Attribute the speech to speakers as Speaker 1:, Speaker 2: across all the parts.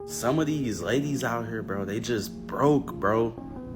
Speaker 1: Some of these ladies out here, bro, they just broke, bro.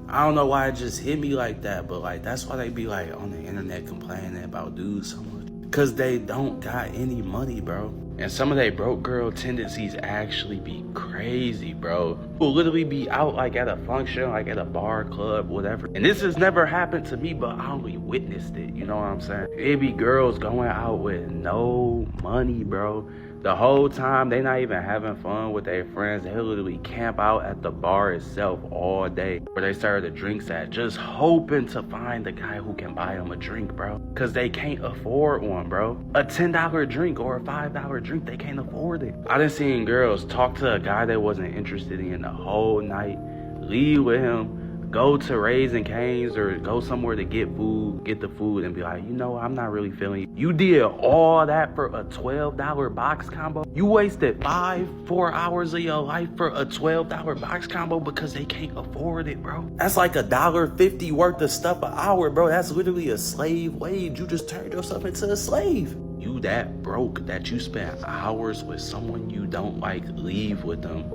Speaker 1: I don't know why it just hit me like that, but like that's why they be like on the internet complaining about dudes so much. Cause they don't got any money, bro. And some of they broke girl tendencies actually be crazy, bro. Will literally be out like at a function, like at a bar, club, whatever. And this has never happened to me, but I only witnessed it, you know what I'm saying? It be girls going out with no money, bro. The whole time they not even having fun with their friends. They literally camp out at the bar itself all day where they serve the drinks at, just hoping to find the guy who can buy them a drink, bro. Cause they can't afford one, bro. A $10 drink or a $5 drink, they can't afford it. I done seen girls talk to a guy they wasn't interested in the whole night, leave with him, go to Raising Cane's or go somewhere to get the food and be like, you know, I'm not really feeling you. You did all that for a $12 box combo? You wasted 4 hours of your life for a $12 box combo because they can't afford it, bro. That's like $1.50 worth of stuff an hour, bro. That's literally a slave wage. You just turned yourself into a slave. You that broke that you spent hours with someone you don't like, leave with them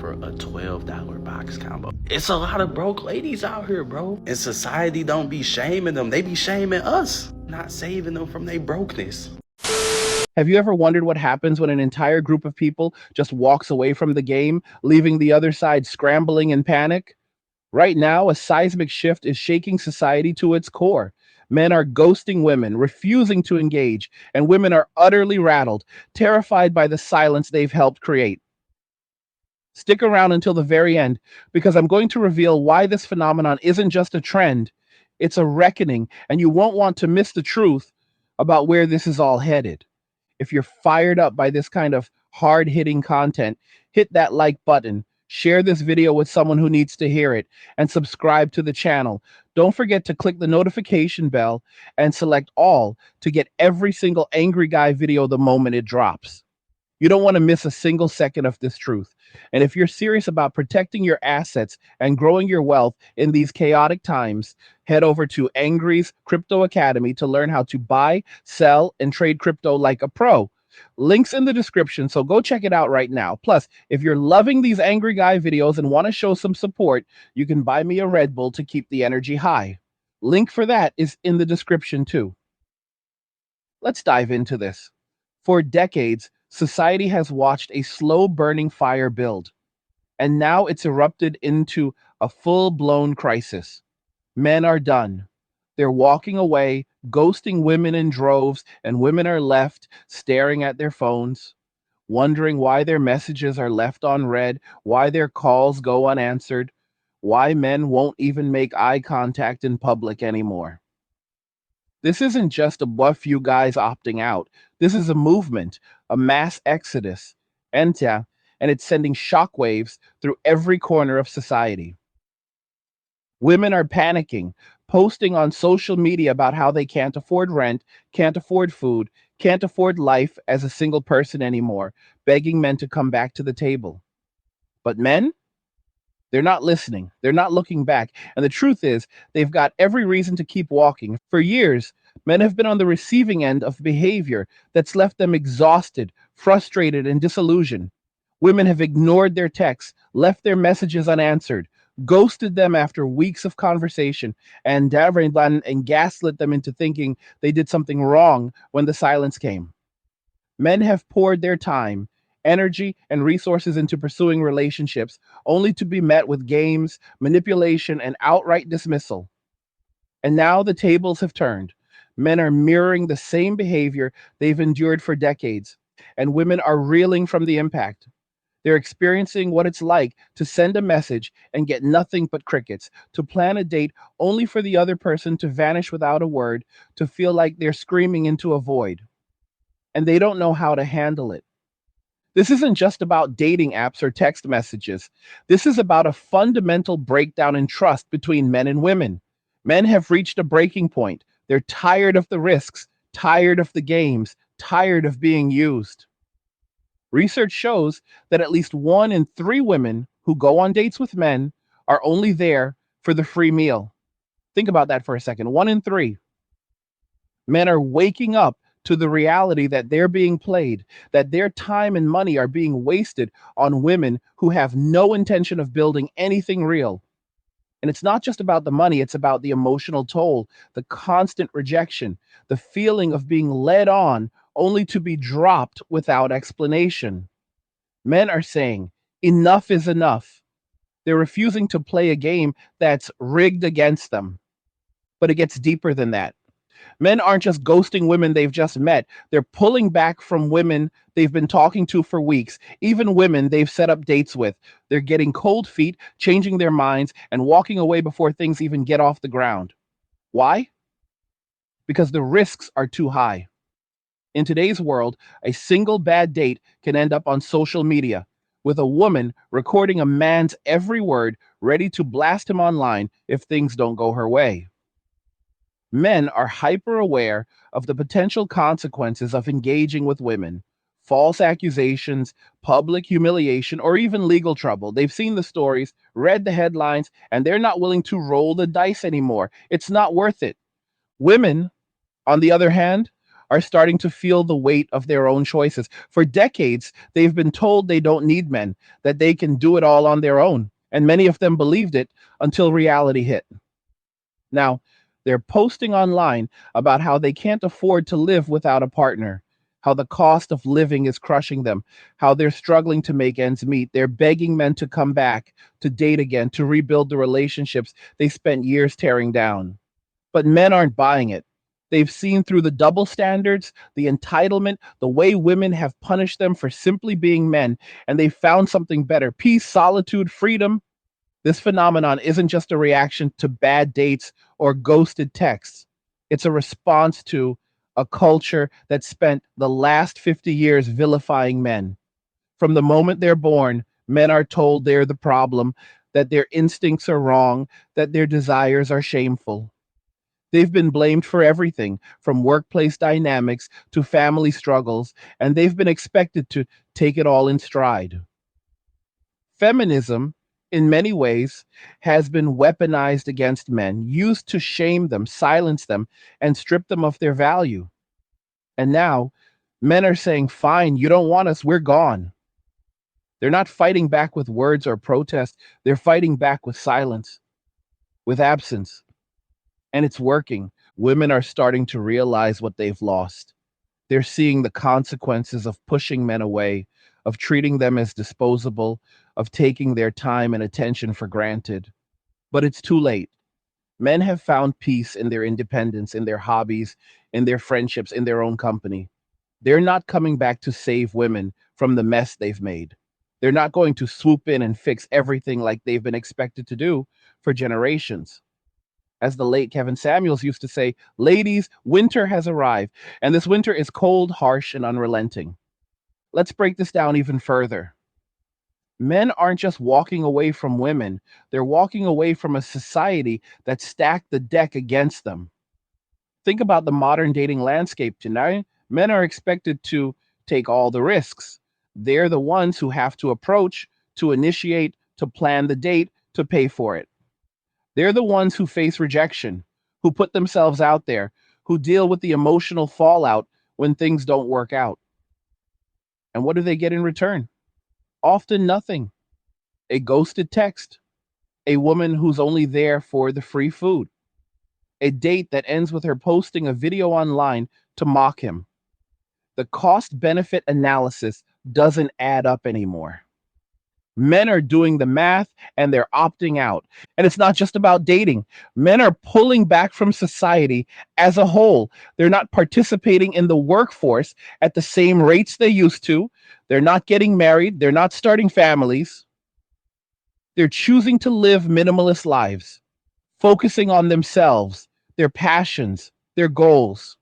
Speaker 1: for a $12 box combo. It's a lot of broke ladies out here, bro. And society don't be shaming them. They be shaming us, not saving them from their brokenness.
Speaker 2: Have you ever wondered what happens when an entire group of people just walks away from the game, leaving the other side scrambling in panic? Right now, a seismic shift is shaking society to its core. Men are ghosting women, refusing to engage, and women are utterly rattled, terrified by the silence they've helped create. Stick around until the very end, because I'm going to reveal why this phenomenon isn't just a trend, it's a reckoning, and you won't want to miss the truth about where this is all headed. If you're fired up by this kind of hard-hitting content, hit that like button, share this video with someone who needs to hear it, and subscribe to the channel. Don't forget to click the notification bell and select all to get every single Angry Guy video the moment it drops. You don't want to miss a single second of this truth. And if you're serious about protecting your assets and growing your wealth in these chaotic times, head over to Angry's Crypto Academy to learn how to buy, sell, and trade crypto like a pro. Links in the description, so go check it out right now. Plus, if you're loving these Angry Guy videos and want to show some support, you can buy me a Red Bull to keep the energy high. Link for that is in the description too. Let's dive into this. For decades, society has watched a slow burning fire build, and now it's erupted into a full blown crisis. Men are done. They're walking away, ghosting women in droves, and women are left staring at their phones, wondering why their messages are left on read, why their calls go unanswered, why men won't even make eye contact in public anymore. This isn't just a few guys opting out. This is a movement, a mass exodus, and it's sending shockwaves through every corner of society. Women are panicking, posting on social media about how they can't afford rent, can't afford food, can't afford life as a single person anymore, begging men to come back to the table. But men? They're not listening. They're not looking back. And the truth is, they've got every reason to keep walking. For years, men have been on the receiving end of behavior that's left them exhausted, frustrated, and disillusioned. Women have ignored their texts, left their messages unanswered, ghosted them after weeks of conversation, and gaslit them into thinking they did something wrong when the silence came. Men have poured their time, energy, and resources into pursuing relationships, only to be met with games, manipulation, and outright dismissal. And now the tables have turned. Men are mirroring the same behavior they've endured for decades, and women are reeling from the impact. They're experiencing what it's like to send a message and get nothing but crickets, to plan a date only for the other person to vanish without a word, to feel like they're screaming into a void. And they don't know how to handle it. This isn't just about dating apps or text messages. This is about a fundamental breakdown in trust between men and women. Men have reached a breaking point. They're tired of the risks, tired of the games, tired of being used. Research shows that at least 1 in 3 women who go on dates with men are only there for the free meal. Think about that for a second. 1 in 3. Men are waking up to the reality that they're being played, that their time and money are being wasted on women who have no intention of building anything real. And it's not just about the money, it's about the emotional toll, the constant rejection, the feeling of being led on only to be dropped without explanation. Men are saying, enough is enough. They're refusing to play a game that's rigged against them. But it gets deeper than that. Men aren't just ghosting women they've just met, they're pulling back from women they've been talking to for weeks, even women they've set up dates with. They're getting cold feet, changing their minds, and walking away before things even get off the ground. Why? Because the risks are too high. In today's world, a single bad date can end up on social media, with a woman recording a man's every word, ready to blast him online if things don't go her way. Men are hyper aware of the potential consequences of engaging with women: false accusations, public humiliation, or even legal trouble. They've seen the stories, read the headlines, and they're not willing to roll the dice anymore. It's not worth it. Women, on the other hand, are starting to feel the weight of their own choices. For decades, they've been told they don't need men, that they can do it all on their own. And many of them believed it until reality hit. Now, they're posting online about how they can't afford to live without a partner, how the cost of living is crushing them, how they're struggling to make ends meet. They're begging men to come back, to date again, to rebuild the relationships they spent years tearing down. But men aren't buying it. They've seen through the double standards, the entitlement, the way women have punished them for simply being men, and they found something better: peace, solitude, freedom. This phenomenon isn't just a reaction to bad dates or ghosted texts. It's a response to a culture that spent the last 50 years vilifying men. From the moment they're born, men are told they're the problem, that their instincts are wrong, that their desires are shameful. They've been blamed for everything, from workplace dynamics to family struggles, and they've been expected to take it all in stride. Feminism, in many ways, has been weaponized against men, used to shame them, silence them, and strip them of their value. And now, men are saying, fine, you don't want us, we're gone. They're not fighting back with words or protest, they're fighting back with silence, with absence. And it's working. Women are starting to realize what they've lost. They're seeing the consequences of pushing men away, of treating them as disposable, of taking their time and attention for granted. But it's too late. Men have found peace in their independence, in their hobbies, in their friendships, in their own company. They're not coming back to save women from the mess they've made. They're not going to swoop in and fix everything like they've been expected to do for generations. As the late Kevin Samuels used to say, ladies, winter has arrived, and this winter is cold, harsh, and unrelenting. Let's break this down even further. Men aren't just walking away from women, they're walking away from a society that stacked the deck against them. Think about the modern dating landscape tonight. Men are expected to take all the risks. They're the ones who have to approach, to initiate, to plan the date, to pay for it. They're the ones who face rejection, who put themselves out there, who deal with the emotional fallout when things don't work out. And what do they get in return? Often nothing. A ghosted text, a woman who's only there for the free food, a date that ends with her posting a video online to mock him. The cost benefit analysis doesn't add up anymore. Men are doing the math and they're opting out. And it's not just about dating. Men are pulling back from society as a whole. They're not participating in the workforce at the same rates they used to. They're not getting married. They're not starting families. They're choosing to live minimalist lives, focusing on themselves, their passions, their goals.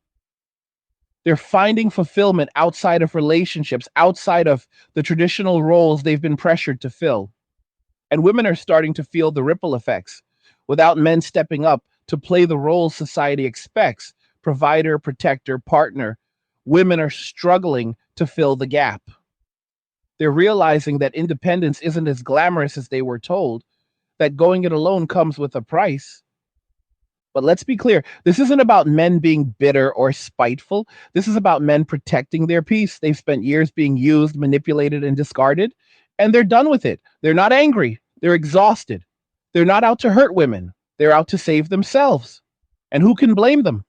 Speaker 2: They're finding fulfillment outside of relationships, outside of the traditional roles they've been pressured to fill. And women are starting to feel the ripple effects. Without men stepping up to play the roles society expects, provider, protector, partner, women are struggling to fill the gap. They're realizing that independence isn't as glamorous as they were told, that going it alone comes with a price. But let's be clear, this isn't about men being bitter or spiteful. This is about men protecting their peace. They've spent years being used, manipulated, and discarded, and they're done with it. They're not angry, they're exhausted. They're not out to hurt women, they're out to save themselves. And who can blame them?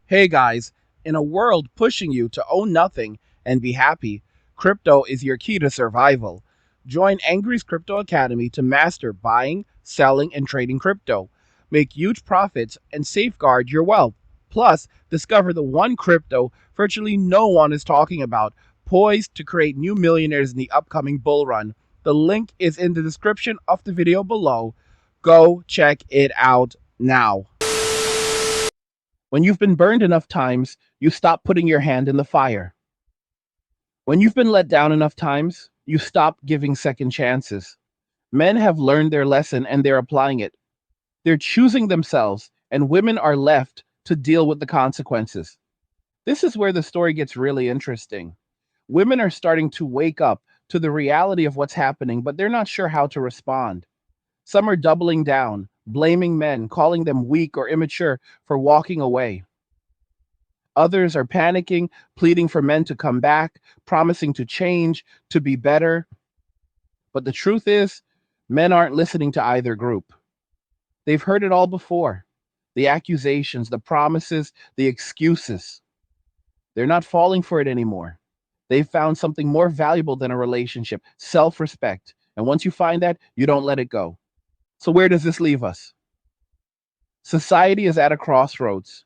Speaker 2: Hey guys, in a world pushing you to own nothing and be happy, crypto is your key to survival. Join Angry's Crypto Academy to master buying, selling, and trading crypto. Make huge profits and safeguard your wealth. Plus, discover the one crypto virtually no one is talking about, poised to create new millionaires in the upcoming bull run. The link is in the description of the video below. Go check it out now. When you've been burned enough times, you stop putting your hand in the fire. When you've been let down enough times, you stop giving second chances. Men have learned their lesson and they're applying it. They're choosing themselves, and women are left to deal with the consequences. This is where the story gets really interesting. Women are starting to wake up to the reality of what's happening, but they're not sure how to respond. Some are doubling down, blaming men, calling them weak or immature for walking away. Others are panicking, pleading for men to come back, promising to change, to be better. But the truth is, men aren't listening to either group. They've heard it all before: the accusations, the promises, the excuses. They're not falling for it anymore. They've found something more valuable than a relationship: self respect. And once you find that, you don't let it go. So, where does this leave us? Society is at a crossroads.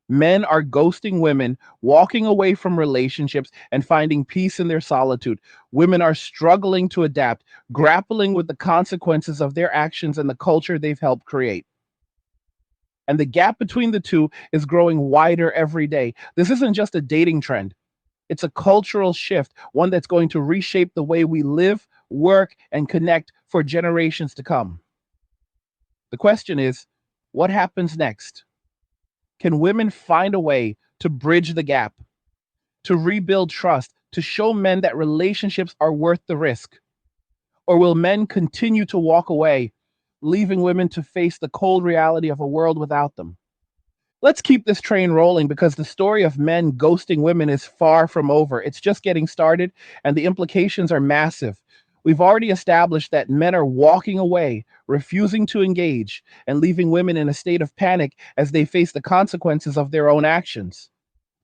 Speaker 2: Men are ghosting women, walking away from relationships, and finding peace in their solitude. Women are struggling to adapt, grappling with the consequences of their actions and the culture they've helped create. And the gap between the two is growing wider every day. This isn't just a dating trend, it's a cultural shift, one that's going to reshape the way we live, work, and connect for generations to come. The question is, what happens next? Can women find a way to bridge the gap, to rebuild trust, to show men that relationships are worth the risk? Or will men continue to walk away, leaving women to face the cold reality of a world without them? Let's keep this train rolling, because the story of men ghosting women is far from over. It's just getting started, and the implications are massive. We've already established that men are walking away, refusing to engage, and leaving women in a state of panic as they face the consequences of their own actions.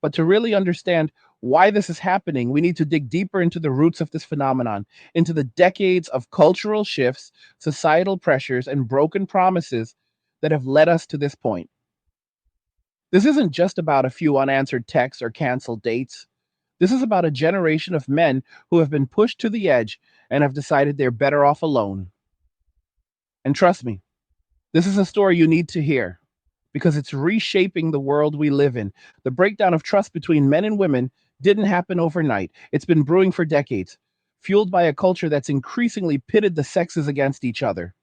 Speaker 2: But to really understand why this is happening, we need to dig deeper into the roots of this phenomenon, into the decades of cultural shifts, societal pressures, and broken promises that have led us to this point. This isn't just about a few unanswered texts or canceled dates. This is about a generation of men who have been pushed to the edge and have decided they're better off alone. And trust me, this is a story you need to hear, because it's reshaping the world we live in. The breakdown of trust between men and women didn't happen overnight. It's been brewing for decades, fueled by a culture that's increasingly pitted the sexes against each other.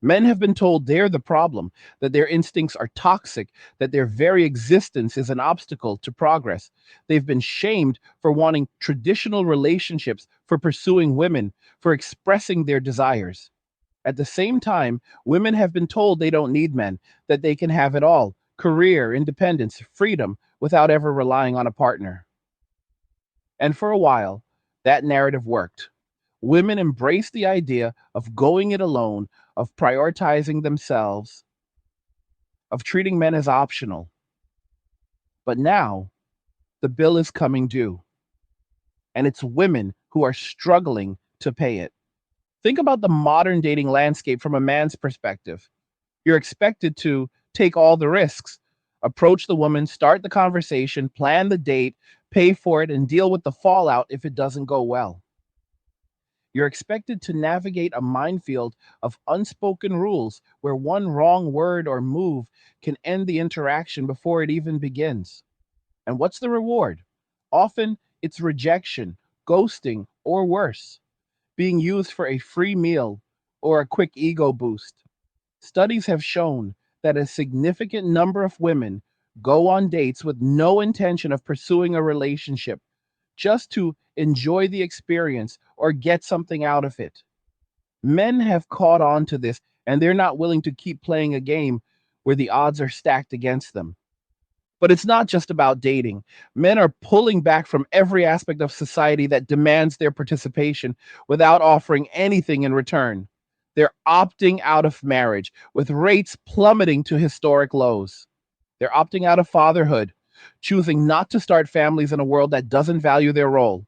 Speaker 2: Men have been told they're the problem, that their instincts are toxic, that their very existence is an obstacle to progress. They've been shamed for wanting traditional relationships, for pursuing women, for expressing their desires. At the same time, women have been told they don't need men, that they can have it all: career, independence, freedom, without ever relying on a partner. And for a while, that narrative worked. Women embraced the idea of going it alone, of prioritizing themselves, of treating men as optional. But now, the bill is coming due, and it's women who are struggling to pay it. Think about the modern dating landscape from a man's perspective. You're expected to take all the risks, approach the woman, start the conversation, plan the date, pay for it, and deal with the fallout if it doesn't go well. You're expected to navigate a minefield of unspoken rules where one wrong word or move can end the interaction before it even begins. And what's the reward? Often it's rejection, ghosting, or worse, being used for a free meal or a quick ego boost. Studies have shown that a significant number of women go on dates with no intention of pursuing a relationship, just to enjoy the experience or get something out of it. Men have caught on to this, and they're not willing to keep playing a game where the odds are stacked against them. But it's not just about dating. Men are pulling back from every aspect of society that demands their participation without offering anything in return. They're opting out of marriage, with rates plummeting to historic lows. They're opting out of fatherhood, choosing not to start families in a world that doesn't value their role.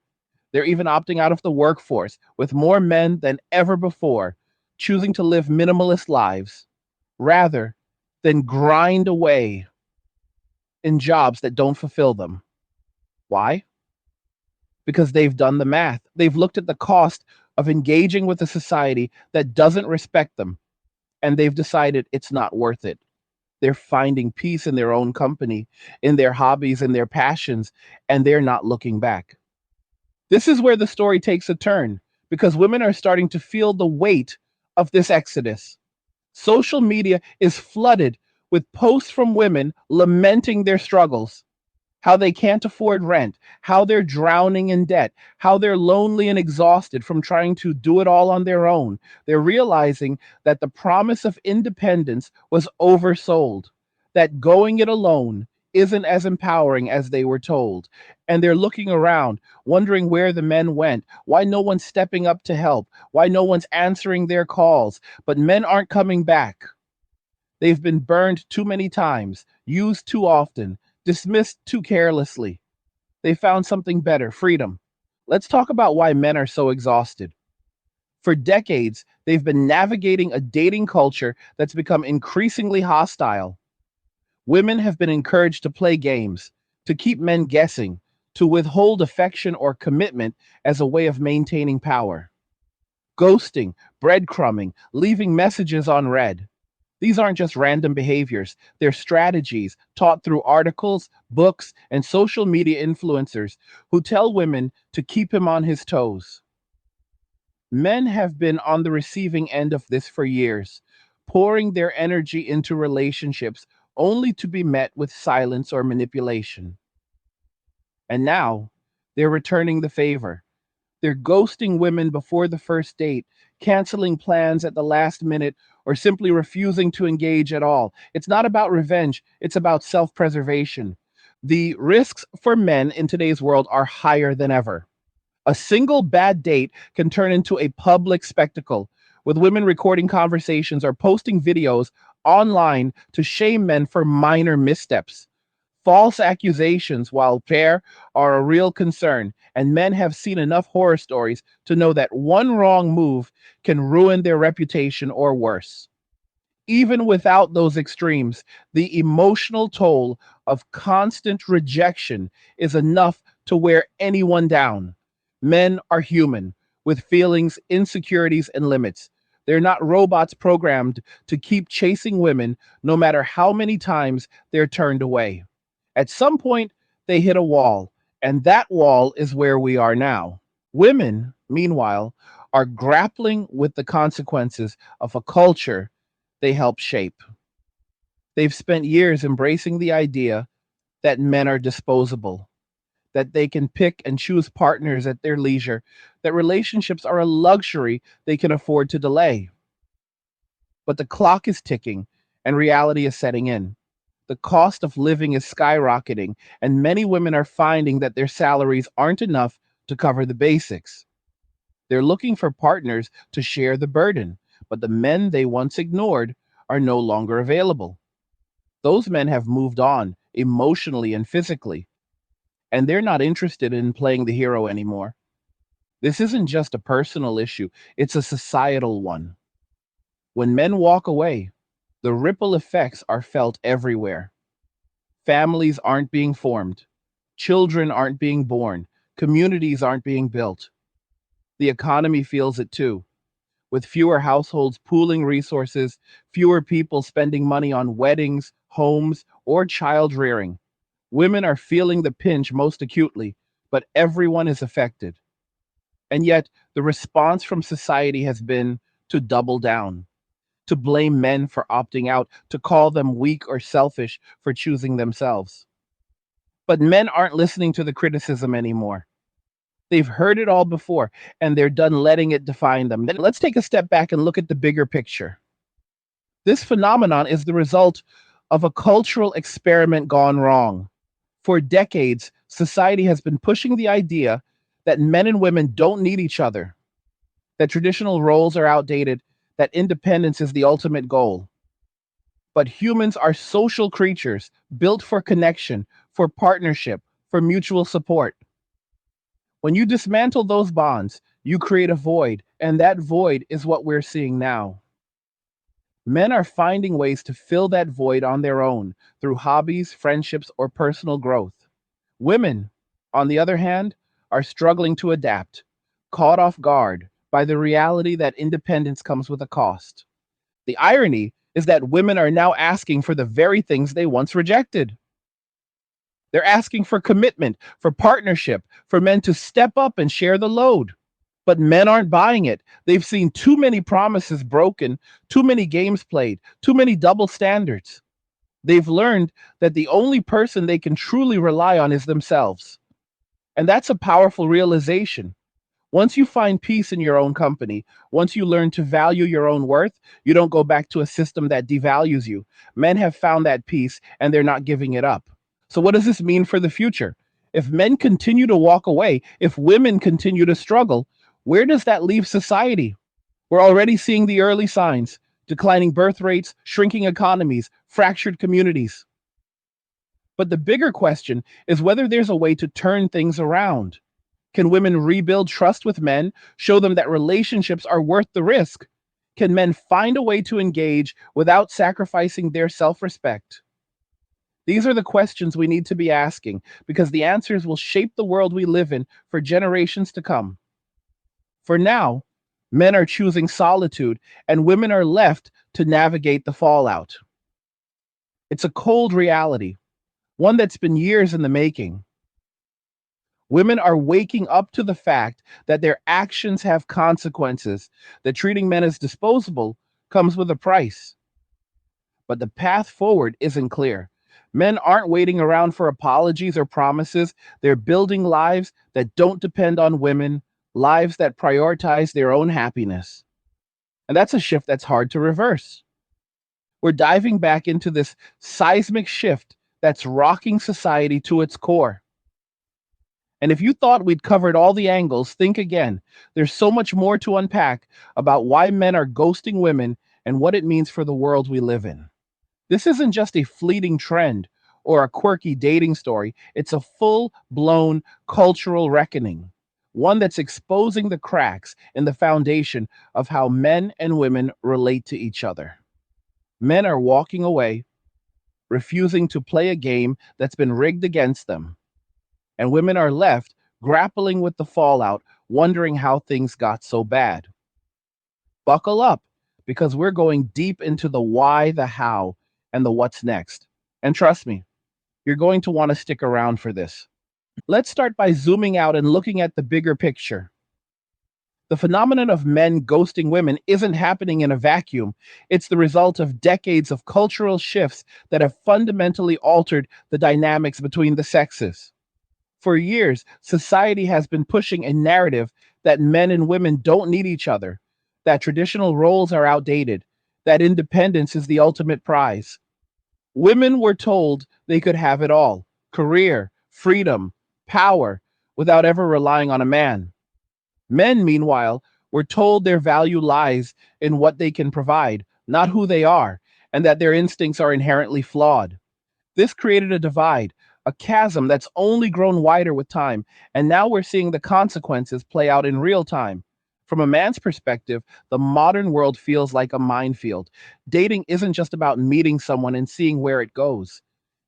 Speaker 2: They're even opting out of the workforce, with more men than ever before choosing to live minimalist lives rather than grind away in jobs that don't fulfill them. Why? Because they've done the math. They've looked at the cost of engaging with a society that doesn't respect them, and they've decided it's not worth it. They're finding peace in their own company, in their hobbies, in their passions, and they're not looking back. This is where the story takes a turn because women are starting to feel the weight of this exodus. Social media is flooded with posts from women lamenting their struggles, how they can't afford rent, how they're drowning in debt, how they're lonely and exhausted from trying to do it all on their own. They're realizing that the promise of independence was oversold, that going it alone isn't as empowering as they were told. And they're looking around, wondering where the men went, why no one's stepping up to help, why no one's answering their calls. But men aren't coming back. They've been burned too many times, used too often, dismissed too carelessly. They found something better, freedom. Let's talk about why men are so exhausted. For decades, they've been navigating a dating culture that's become increasingly hostile. Women have been encouraged to play games, to keep men guessing, to withhold affection or commitment as a way of maintaining power. Ghosting, breadcrumbing, leaving messages unread. These aren't just random behaviors, they're strategies taught through articles, books, and social media influencers who tell women to keep him on his toes. Men have been on the receiving end of this for years, pouring their energy into relationships only to be met with silence or manipulation. And now, they're returning the favor. They're ghosting women before the first date, canceling plans at the last minute, or simply refusing to engage at all. It's not about revenge, it's about self preservation. The risks for men in today's world are higher than ever. A single bad date can turn into a public spectacle, with women recording conversations or posting videos online to shame men for minor missteps. False accusations, while fair, are a real concern, and men have seen enough horror stories to know that one wrong move can ruin their reputation or worse. Even without those extremes, the emotional toll of constant rejection is enough to wear anyone down. Men are human, with feelings, insecurities, and limits. They're not robots programmed to keep chasing women no matter how many times they're turned away. At some point, they hit a wall, and that wall is where we are now. Women, meanwhile, are grappling with the consequences of a culture they help shape. They've spent years embracing the idea that men are disposable, that they can pick and choose partners at their leisure, that relationships are a luxury they can afford to delay. But the clock is ticking, and reality is setting in. The cost of living is skyrocketing, and many women are finding that their salaries aren't enough to cover the basics. They're looking for partners to share the burden, but the men they once ignored are no longer available. Those men have moved on emotionally and physically, and they're not interested in playing the hero anymore. This isn't just a personal issue, it's a societal one. When men walk away, the ripple effects are felt everywhere. Families aren't being formed, children aren't being born, communities aren't being built. The economy feels it too, with fewer households pooling resources, fewer people spending money on weddings, homes, or child rearing. Women are feeling the pinch most acutely, but everyone is affected. And yet, the response from society has been to double down, to blame men for opting out, to call them weak or selfish for choosing themselves. But men aren't listening to the criticism anymore. They've heard it all before, and they're done letting it define them. Then let's take a step back and look at the bigger picture. This phenomenon is the result of a cultural experiment gone wrong. For decades, society has been pushing the idea that men and women don't need each other, that traditional roles are outdated, that independence is the ultimate goal. But humans are social creatures built for connection, for partnership, for mutual support. When you dismantle those bonds, you create a void, and that void is what we're seeing now. Men are finding ways to fill that void on their own through hobbies, friendships, or personal growth. Women, on the other hand, are struggling to adapt, caught off guard by the reality that independence comes with a cost. The irony is that women are now asking for the very things they once rejected. They're asking for commitment, for partnership, for men to step up and share the load. But men aren't buying it. They've seen too many promises broken, too many games played, too many double standards. They've learned that the only person they can truly rely on is themselves. And that's a powerful realization. Once you find peace in your own company, once you learn to value your own worth, you don't go back to a system that devalues you. Men have found that peace and they're not giving it up. So, what does this mean for the future? If men continue to walk away, if women continue to struggle, where does that leave society? We're already seeing the early signs: declining birth rates, shrinking economies, fractured communities. But the bigger question is whether there's a way to turn things around. Can women rebuild trust with men, show them that relationships are worth the risk? Can men find a way to engage without sacrificing their self respect? These are the questions we need to be asking because the answers will shape the world we live in for generations to come. For now, men are choosing solitude and women are left to navigate the fallout. It's a cold reality, one that's been years in the making. Women are waking up to the fact that their actions have consequences, that treating men as disposable comes with a price. But the path forward isn't clear. Men aren't waiting around for apologies or promises. They're building lives that don't depend on women, lives that prioritize their own happiness. And that's a shift that's hard to reverse. We're diving back into this seismic shift that's rocking society to its core. And if you thought we'd covered all the angles, think again. There's so much more to unpack about why men are ghosting women and what it means for the world we live in. This isn't just a fleeting trend or a quirky dating story, it's a full blown cultural reckoning, one that's exposing the cracks in the foundation of how men and women relate to each other. Men are walking away, refusing to play a game that's been rigged against them, and women are left grappling with the fallout, wondering how things got so bad. Buckle up, because we're going deep into the why, the how, and the what's next. And trust me, you're going to want to stick around for this. Let's start by zooming out and looking at the bigger picture. The phenomenon of men ghosting women isn't happening in a vacuum. It's the result of decades of cultural shifts that have fundamentally altered the dynamics between the sexes. For years, society has been pushing a narrative that men and women don't need each other, that traditional roles are outdated, that independence is the ultimate prize. Women were told they could have it all: career, freedom, power, without ever relying on a man. Men, meanwhile, were told their value lies in what they can provide, not who they are, and that their instincts are inherently flawed. This created a divide, a chasm that's only grown wider with time, and now we're seeing the consequences play out in real time. From a man's perspective, the modern world feels like a minefield. Dating isn't just about meeting someone and seeing where it goes.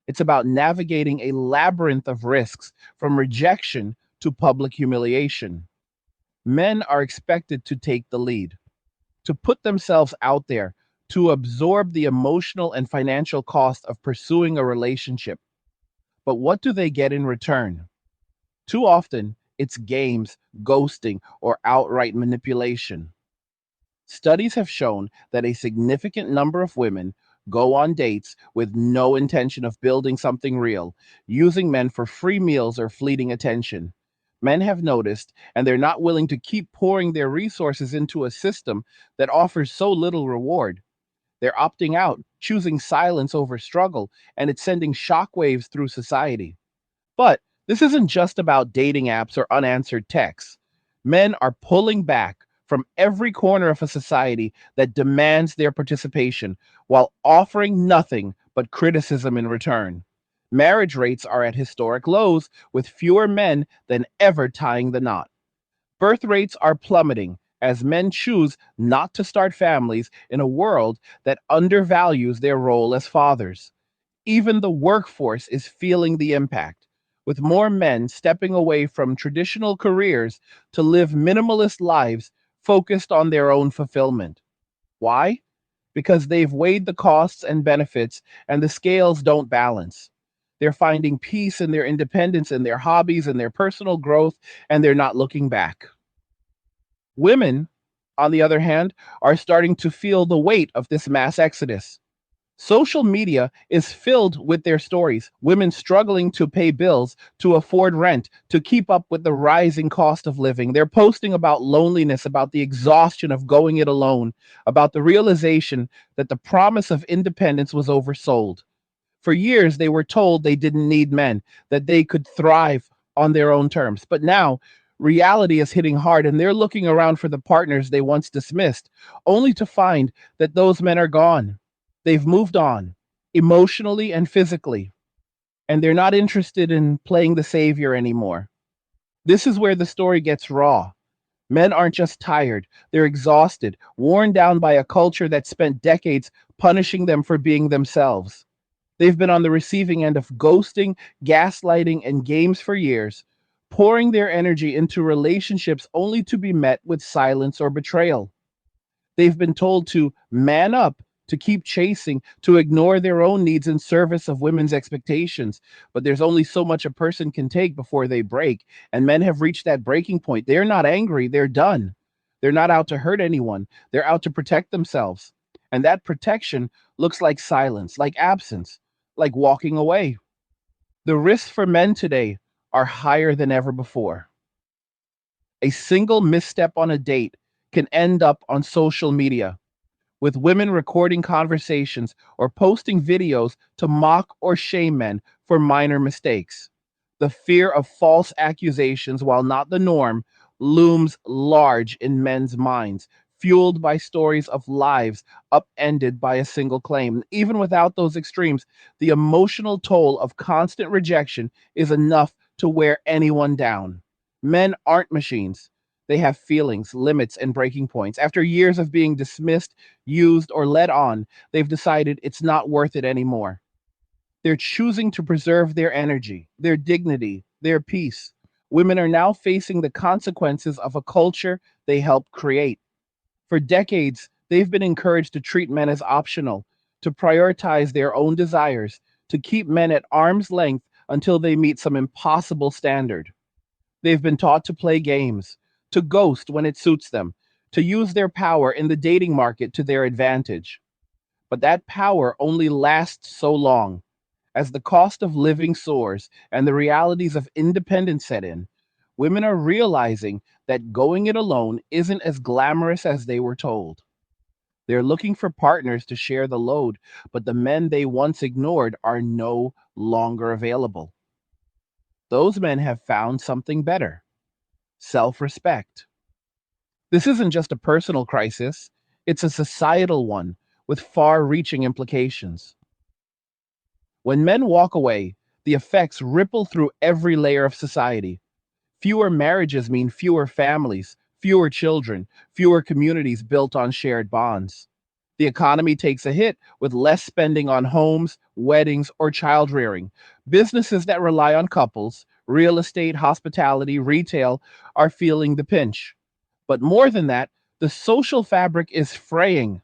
Speaker 2: It's about navigating a labyrinth of risks, from rejection to public humiliation. Men are expected to take the lead, to put themselves out there, to absorb the emotional and financial cost of pursuing a relationship. But what do they get in return? Too often, it's games, ghosting, or outright manipulation. Studies have shown that a significant number of women go on dates with no intention of building something real, using men for free meals or fleeting attention. Men have noticed, and they're not willing to keep pouring their resources into a system that offers so little reward. They're opting out, choosing silence over struggle, and it's sending shockwaves through society. But this isn't just about dating apps or unanswered texts. Men are pulling back from every corner of a society that demands their participation while offering nothing but criticism in return. Marriage rates are at historic lows, with fewer men than ever tying the knot. Birth rates are plummeting as men choose not to start families in a world that undervalues their role as fathers. Even the workforce is feeling the impact, with more men stepping away from traditional careers to live minimalist lives focused on their own fulfillment. Why? Because they've weighed the costs and benefits, and the scales don't balance. They're finding peace in their independence, in their hobbies, in their personal growth, and they're not looking back. Women, on the other hand, are starting to feel the weight of this mass exodus. Social media is filled with their stories. Women struggling to pay bills, to afford rent, to keep up with the rising cost of living. They're posting about loneliness, about the exhaustion of going it alone, about the realization that the promise of independence was oversold. For years, they were told they didn't need men, that they could thrive on their own terms. But now, reality is hitting hard, and they're looking around for the partners they once dismissed, only to find that those men are gone. They've moved on, emotionally and physically, and they're not interested in playing the savior anymore. This is where the story gets raw. Men aren't just tired, they're exhausted, worn down by a culture that spent decades punishing them for being themselves. They've been on the receiving end of ghosting, gaslighting, and games for years, pouring their energy into relationships only to be met with silence or betrayal. They've been told to man up, to keep chasing, to ignore their own needs in service of women's expectations. But there's only so much a person can take before they break. And men have reached that breaking point. They're not angry, they're done. They're not out to hurt anyone, they're out to protect themselves. And that protection looks like silence, like absence, like walking away. The risks for men today are higher than ever before. A single misstep on a date can end up on social media, with women recording conversations or posting videos to mock or shame men for minor mistakes. The fear of false accusations, while not the norm, looms large in men's minds, fueled by stories of lives upended by a single claim. Even without those extremes, the emotional toll of constant rejection is enough to wear anyone down. Men aren't machines. They have feelings, limits, and breaking points. After years of being dismissed, used, or led on, they've decided it's not worth it anymore. They're choosing to preserve their energy, their dignity, their peace. Women are now facing the consequences of a culture they helped create. For decades, they've been encouraged to treat men as optional, to prioritize their own desires, to keep men at arm's length until they meet some impossible standard. They've been taught to play games, to ghost when it suits them, to use their power in the dating market to their advantage. But that power only lasts so long. As the cost of living soars and the realities of independence set in, women are realizing that going it alone isn't as glamorous as they were told. They're looking for partners to share the load, but the men they once ignored are no longer available. Those men have found something better: self respect. This isn't just a personal crisis, it's a societal one with far reaching implications. When men walk away, the effects ripple through every layer of society. Fewer marriages mean fewer families, fewer children, fewer communities built on shared bonds. The economy takes a hit with less spending on homes, weddings, or child rearing. Businesses that rely on couples, real estate, hospitality, retail, are feeling the pinch. But more than that, the social fabric is fraying.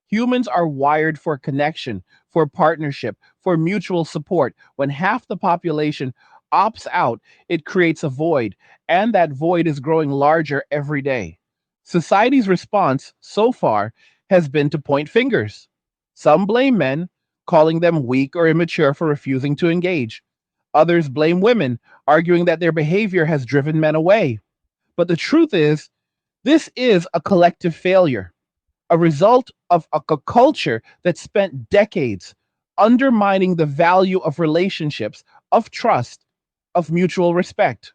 Speaker 2: Humans are wired for connection, for partnership, for mutual support. When half the population opts out, it creates a void, and that void is growing larger every day. Society's response so far has been to point fingers. Some blame men, calling them weak or immature for refusing to engage. Others blame women, arguing that their behavior has driven men away. But the truth is, this is a collective failure, a result of a culture that spent decades undermining the value of relationships, of trust, of mutual respect.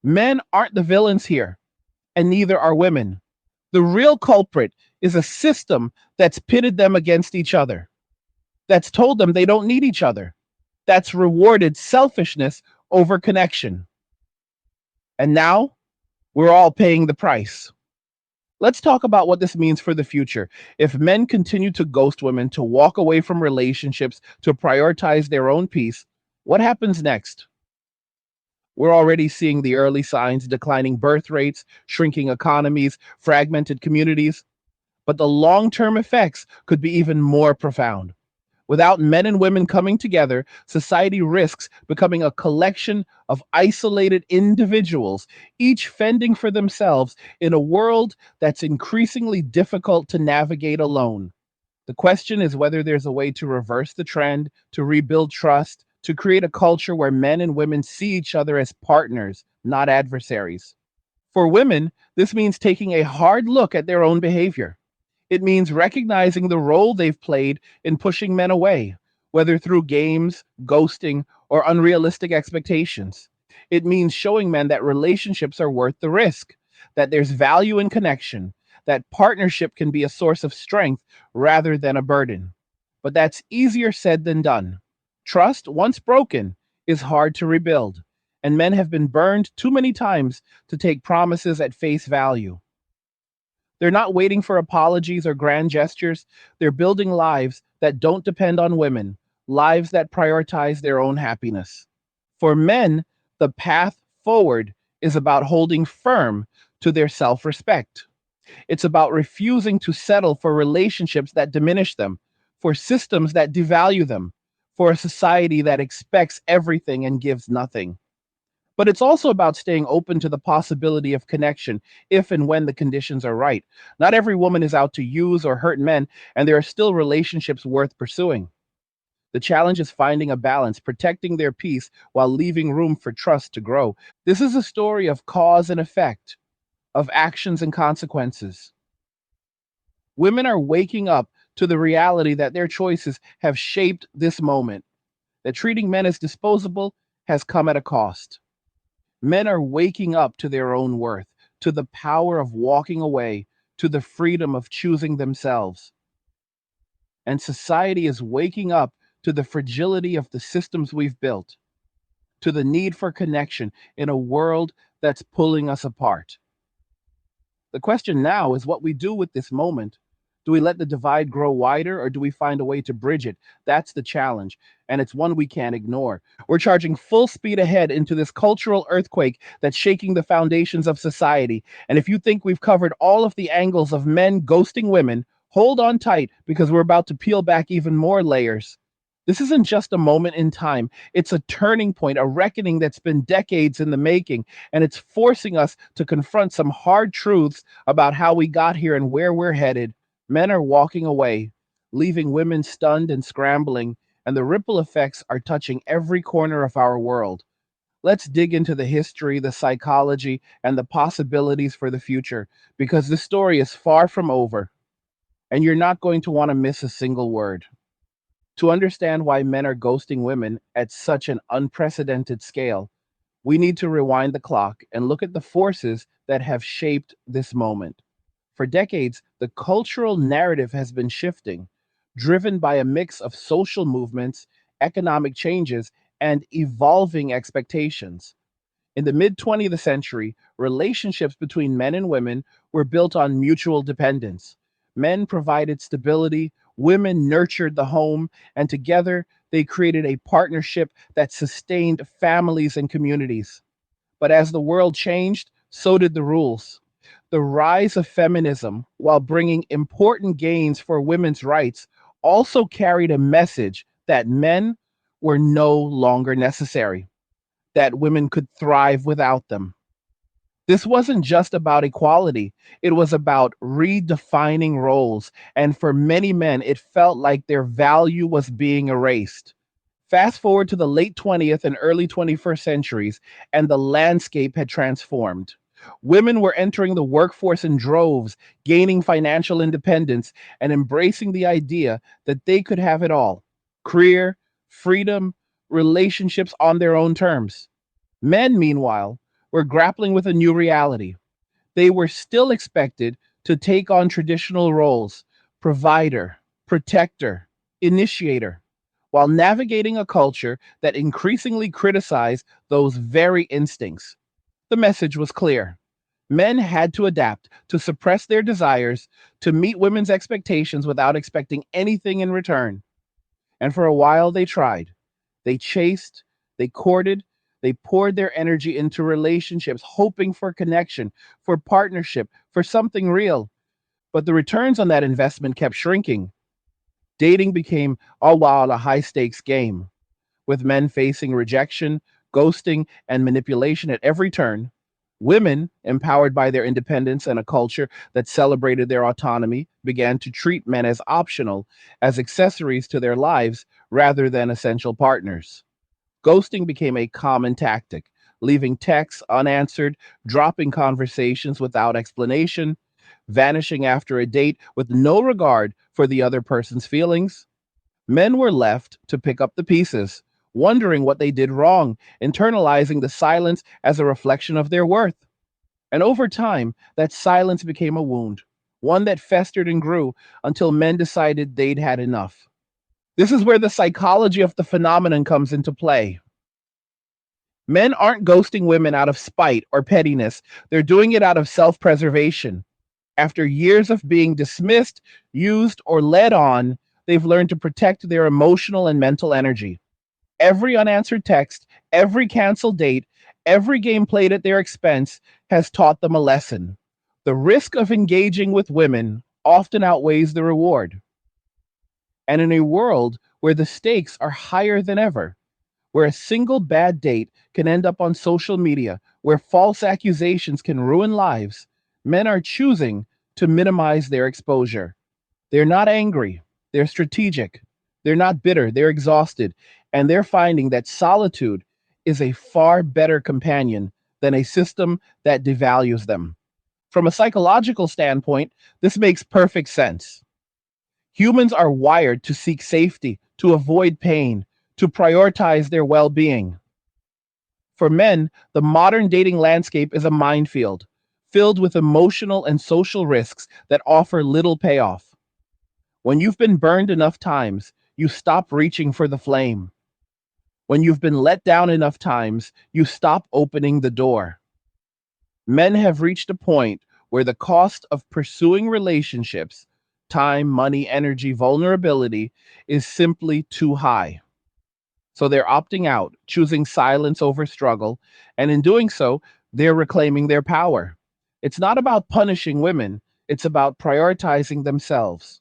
Speaker 2: Men aren't the villains here, and neither are women. The real culprit is a system that's pitted them against each other, that's told them they don't need each other, that's rewarded selfishness over connection. And now we're all paying the price. Let's talk about what this means for the future. If men continue to ghost women, to walk away from relationships, to prioritize their own peace, what happens next? We're already seeing the early signs: declining birth rates, shrinking economies, fragmented communities. But the long term effects could be even more profound. Without men and women coming together, society risks becoming a collection of isolated individuals, each fending for themselves in a world that's increasingly difficult to navigate alone. The question is whether there's a way to reverse the trend, to rebuild trust, to create a culture where men and women see each other as partners, not adversaries. For women, this means taking a hard look at their own behavior. It means recognizing the role they've played in pushing men away, whether through games, ghosting, or unrealistic expectations. It means showing men that relationships are worth the risk, that there's value in connection, that partnership can be a source of strength rather than a burden. But that's easier said than done. Trust, once broken, is hard to rebuild, and men have been burned too many times to take promises at face value. They're not waiting for apologies or grand gestures. They're building lives that don't depend on women, lives that prioritize their own happiness. For men, the path forward is about holding firm to their self respect. It's about refusing to settle for relationships that diminish them, for systems that devalue them, for a society that expects everything and gives nothing. But it's also about staying open to the possibility of connection if and when the conditions are right. Not every woman is out to use or hurt men, and there are still relationships worth pursuing. The challenge is finding a balance, protecting their peace while leaving room for trust to grow. This is a story of cause and effect, of actions and consequences. Women are waking up to the reality that their choices have shaped this moment, that treating men as disposable has come at a cost. Men are waking up to their own worth, to the power of walking away, to the freedom of choosing themselves. And society is waking up to the fragility of the systems we've built, to the need for connection in a world that's pulling us apart. The question now is what we do with this moment. Do we let the divide grow wider or do we find a way to bridge it? That's the challenge, and it's one we can't ignore. We're charging full speed ahead into this cultural earthquake that's shaking the foundations of society. And if you think we've covered all of the angles of men ghosting women, hold on tight because we're about to peel back even more layers. This isn't just a moment in time. It's a turning point, a reckoning that's been decades in the making, and it's forcing us to confront some hard truths about how we got here and where we're headed. Men are walking away, leaving women stunned and scrambling, and the ripple effects are touching every corner of our world. Let's dig into the history, the psychology, and the possibilities for the future, because the story is far from over, and you're not going to want to miss a single word. To understand why men are ghosting women at such an unprecedented scale, we need to rewind the clock and look at the forces that have shaped this moment. For decades, the cultural narrative has been shifting, driven by a mix of social movements, economic changes, and evolving expectations. In the mid 20th century, relationships between men and women were built on mutual dependence. Men provided stability, women nurtured the home, and together they created a partnership that sustained families and communities. But as the world changed, so did the rules. The rise of feminism, while bringing important gains for women's rights, also carried a message that men were no longer necessary, that women could thrive without them. This wasn't just about equality, it was about redefining roles. And for many men, it felt like their value was being erased. Fast forward to the late 20th and early 21st centuries, and the landscape had transformed. Women were entering the workforce in droves, gaining financial independence, and embracing the idea that they could have it all: career, freedom, relationships on their own terms. Men, meanwhile, were grappling with a new reality. They were still expected to take on traditional roles: provider, protector, initiator, while navigating a culture that increasingly criticized those very instincts. The message was clear: men had to adapt, to suppress their desires, to meet women's expectations without expecting anything in return. And for a while they tried. They chased, they courted, they poured their energy into relationships, hoping for connection, for partnership, for something real. But the returns on that investment kept shrinking. Dating became all while a high stakes game, with men facing rejection, ghosting, and manipulation at every turn. Women, empowered by their independence and a culture that celebrated their autonomy, began to treat men as optional, as accessories to their lives rather than essential partners. Ghosting became a common tactic, leaving texts unanswered, dropping conversations without explanation, vanishing after a date with no regard for the other person's feelings. Men were left to pick up the pieces, wondering what they did wrong, internalizing the silence as a reflection of their worth. And over time, that silence became a wound, one that festered and grew until men decided they'd had enough. This is where the psychology of the phenomenon comes into play. Men aren't ghosting women out of spite or pettiness, they're doing it out of self preservation. After years of being dismissed, used, or led on, they've learned to protect their emotional and mental energy. Every unanswered text, every canceled date, every game played at their expense has taught them a lesson. The risk of engaging with women often outweighs the reward. And in a world where the stakes are higher than ever, where a single bad date can end up on social media, where false accusations can ruin lives, men are choosing to minimize their exposure. They're not angry, they're strategic. They're not bitter, they're exhausted. And they're finding that solitude is a far better companion than a system that devalues them. From a psychological standpoint, this makes perfect sense. Humans are wired to seek safety, to avoid pain, to prioritize their well being. For men, the modern dating landscape is a minefield, filled with emotional and social risks that offer little payoff. When you've been burned enough times, you stop reaching for the flame. When you've been let down enough times, you stop opening the door. Men have reached a point where the cost of pursuing relationships, time, money, energy, vulnerability, is simply too high. So they're opting out, choosing silence over struggle, and in doing so, they're reclaiming their power. It's not about punishing women, it's about prioritizing themselves.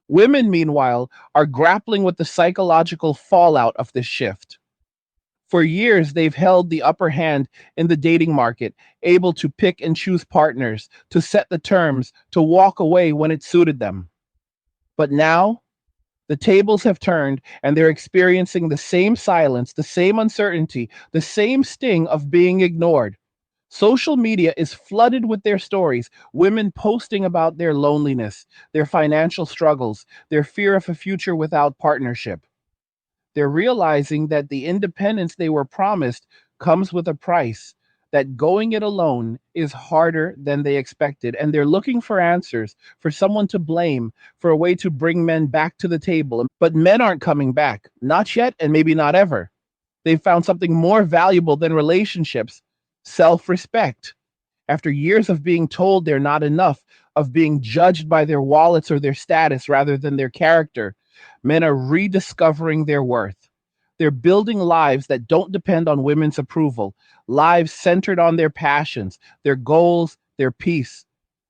Speaker 2: Women, meanwhile, are grappling with the psychological fallout of this shift. For years, they've held the upper hand in the dating market, able to pick and choose partners, to set the terms, to walk away when it suited them. But now, the tables have turned and they're experiencing the same silence, the same uncertainty, the same sting of being ignored. Social media is flooded with their stories, women posting about their loneliness, their financial struggles, their fear of a future without partnership. They're realizing that the independence they were promised comes with a price, that going it alone is harder than they expected, and they're looking for answers, for someone to blame, for a way to bring men back to the table. But men aren't coming back, not yet, and maybe not ever. They've found something more valuable than relationships: self respect. After years of being told they're not enough, of being judged by their wallets or their status rather than their character, men are rediscovering their worth. They're building lives that don't depend on women's approval, lives centered on their passions, their goals, their peace.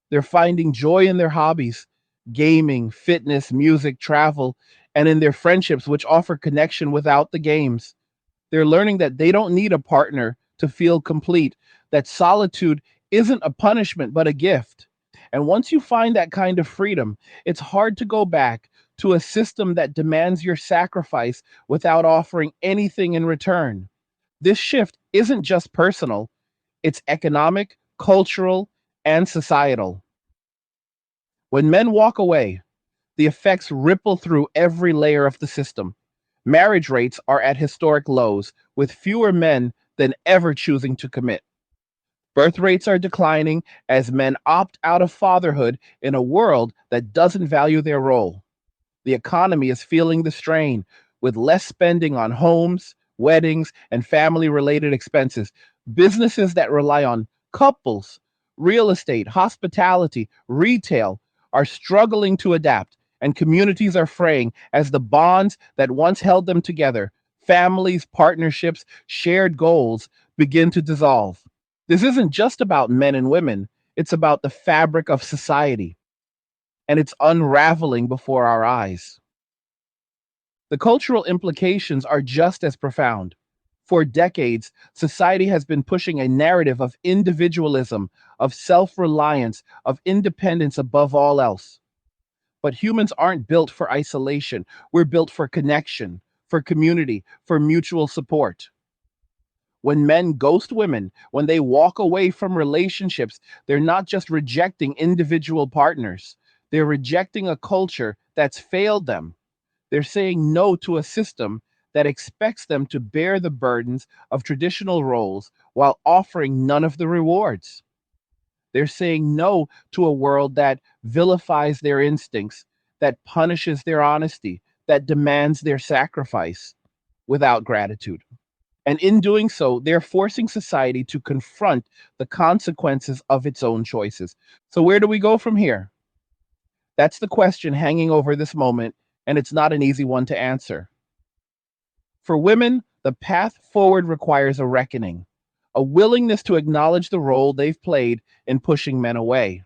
Speaker 2: They're finding joy in their hobbies: gaming, fitness, music, travel, and in their friendships, which offer connection without the games. They're learning that they don't need a partner to feel complete, that solitude isn't a punishment, but a gift. And once you find that kind of freedom, it's hard to go back to a system that demands your sacrifice without offering anything in return. This shift isn't just personal, it's economic, cultural, and societal. When men walk away, the effects ripple through every layer of the system. Marriage rates are at historic lows, with fewer men than ever choosing to commit. Birth rates are declining as men opt out of fatherhood in a world that doesn't value their role. The economy is feeling the strain, with less spending on homes, weddings, and family related expenses. Businesses that rely on couples, real estate, hospitality, retail are struggling to adapt, and communities are fraying as the bonds that once held them together, families, partnerships, shared goals, begin to dissolve. This isn't just about men and women, it's about the fabric of society, and it's unraveling before our eyes. The cultural implications are just as profound. For decades, society has been pushing a narrative of individualism, of self reliance, of independence above all else. But humans aren't built for isolation. We're built for connection, for community, for mutual support. When men ghost women, when they walk away from relationships, they're not just rejecting individual partners, they're rejecting a culture that's failed them. They're saying no to a system that expects them to bear the burdens of traditional roles while offering none of the rewards. They're saying no to a world that vilifies their instincts, that punishes their honesty, that demands their sacrifice without gratitude. And in doing so, they're forcing society to confront the consequences of its own choices. So, where do we go from here? That's the question hanging over this moment, and it's not an easy one to answer. For women, the path forward requires a reckoning, a willingness to acknowledge the role they've played in pushing men away.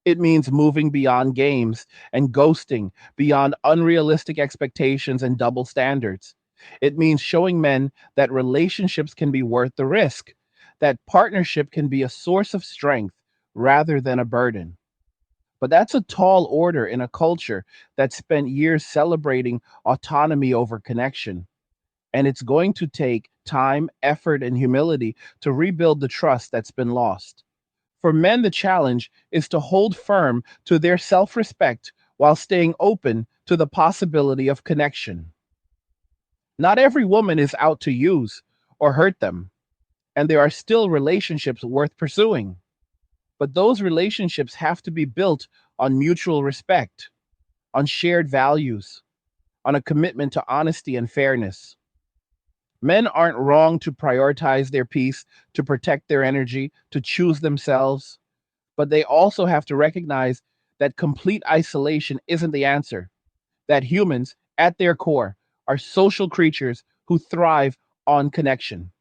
Speaker 2: It means moving beyond games and ghosting, beyond unrealistic expectations and double standards. It means showing men that relationships can be worth the risk, that partnership can be a source of strength rather than a burden. But that's a tall order in a culture that spent years celebrating autonomy over connection. And it's going to take time, effort, and humility to rebuild the trust that's been lost. For men, the challenge is to hold firm to their self respect while staying open to the possibility of connection. Not every woman is out to use or hurt them, and there are still relationships worth pursuing. But those relationships have to be built on mutual respect, on shared values, on a commitment to honesty and fairness. Men aren't wrong to prioritize their peace, to protect their energy, to choose themselves, but they also have to recognize that complete isolation isn't the answer, that humans, at their core, are social creatures who thrive on connection.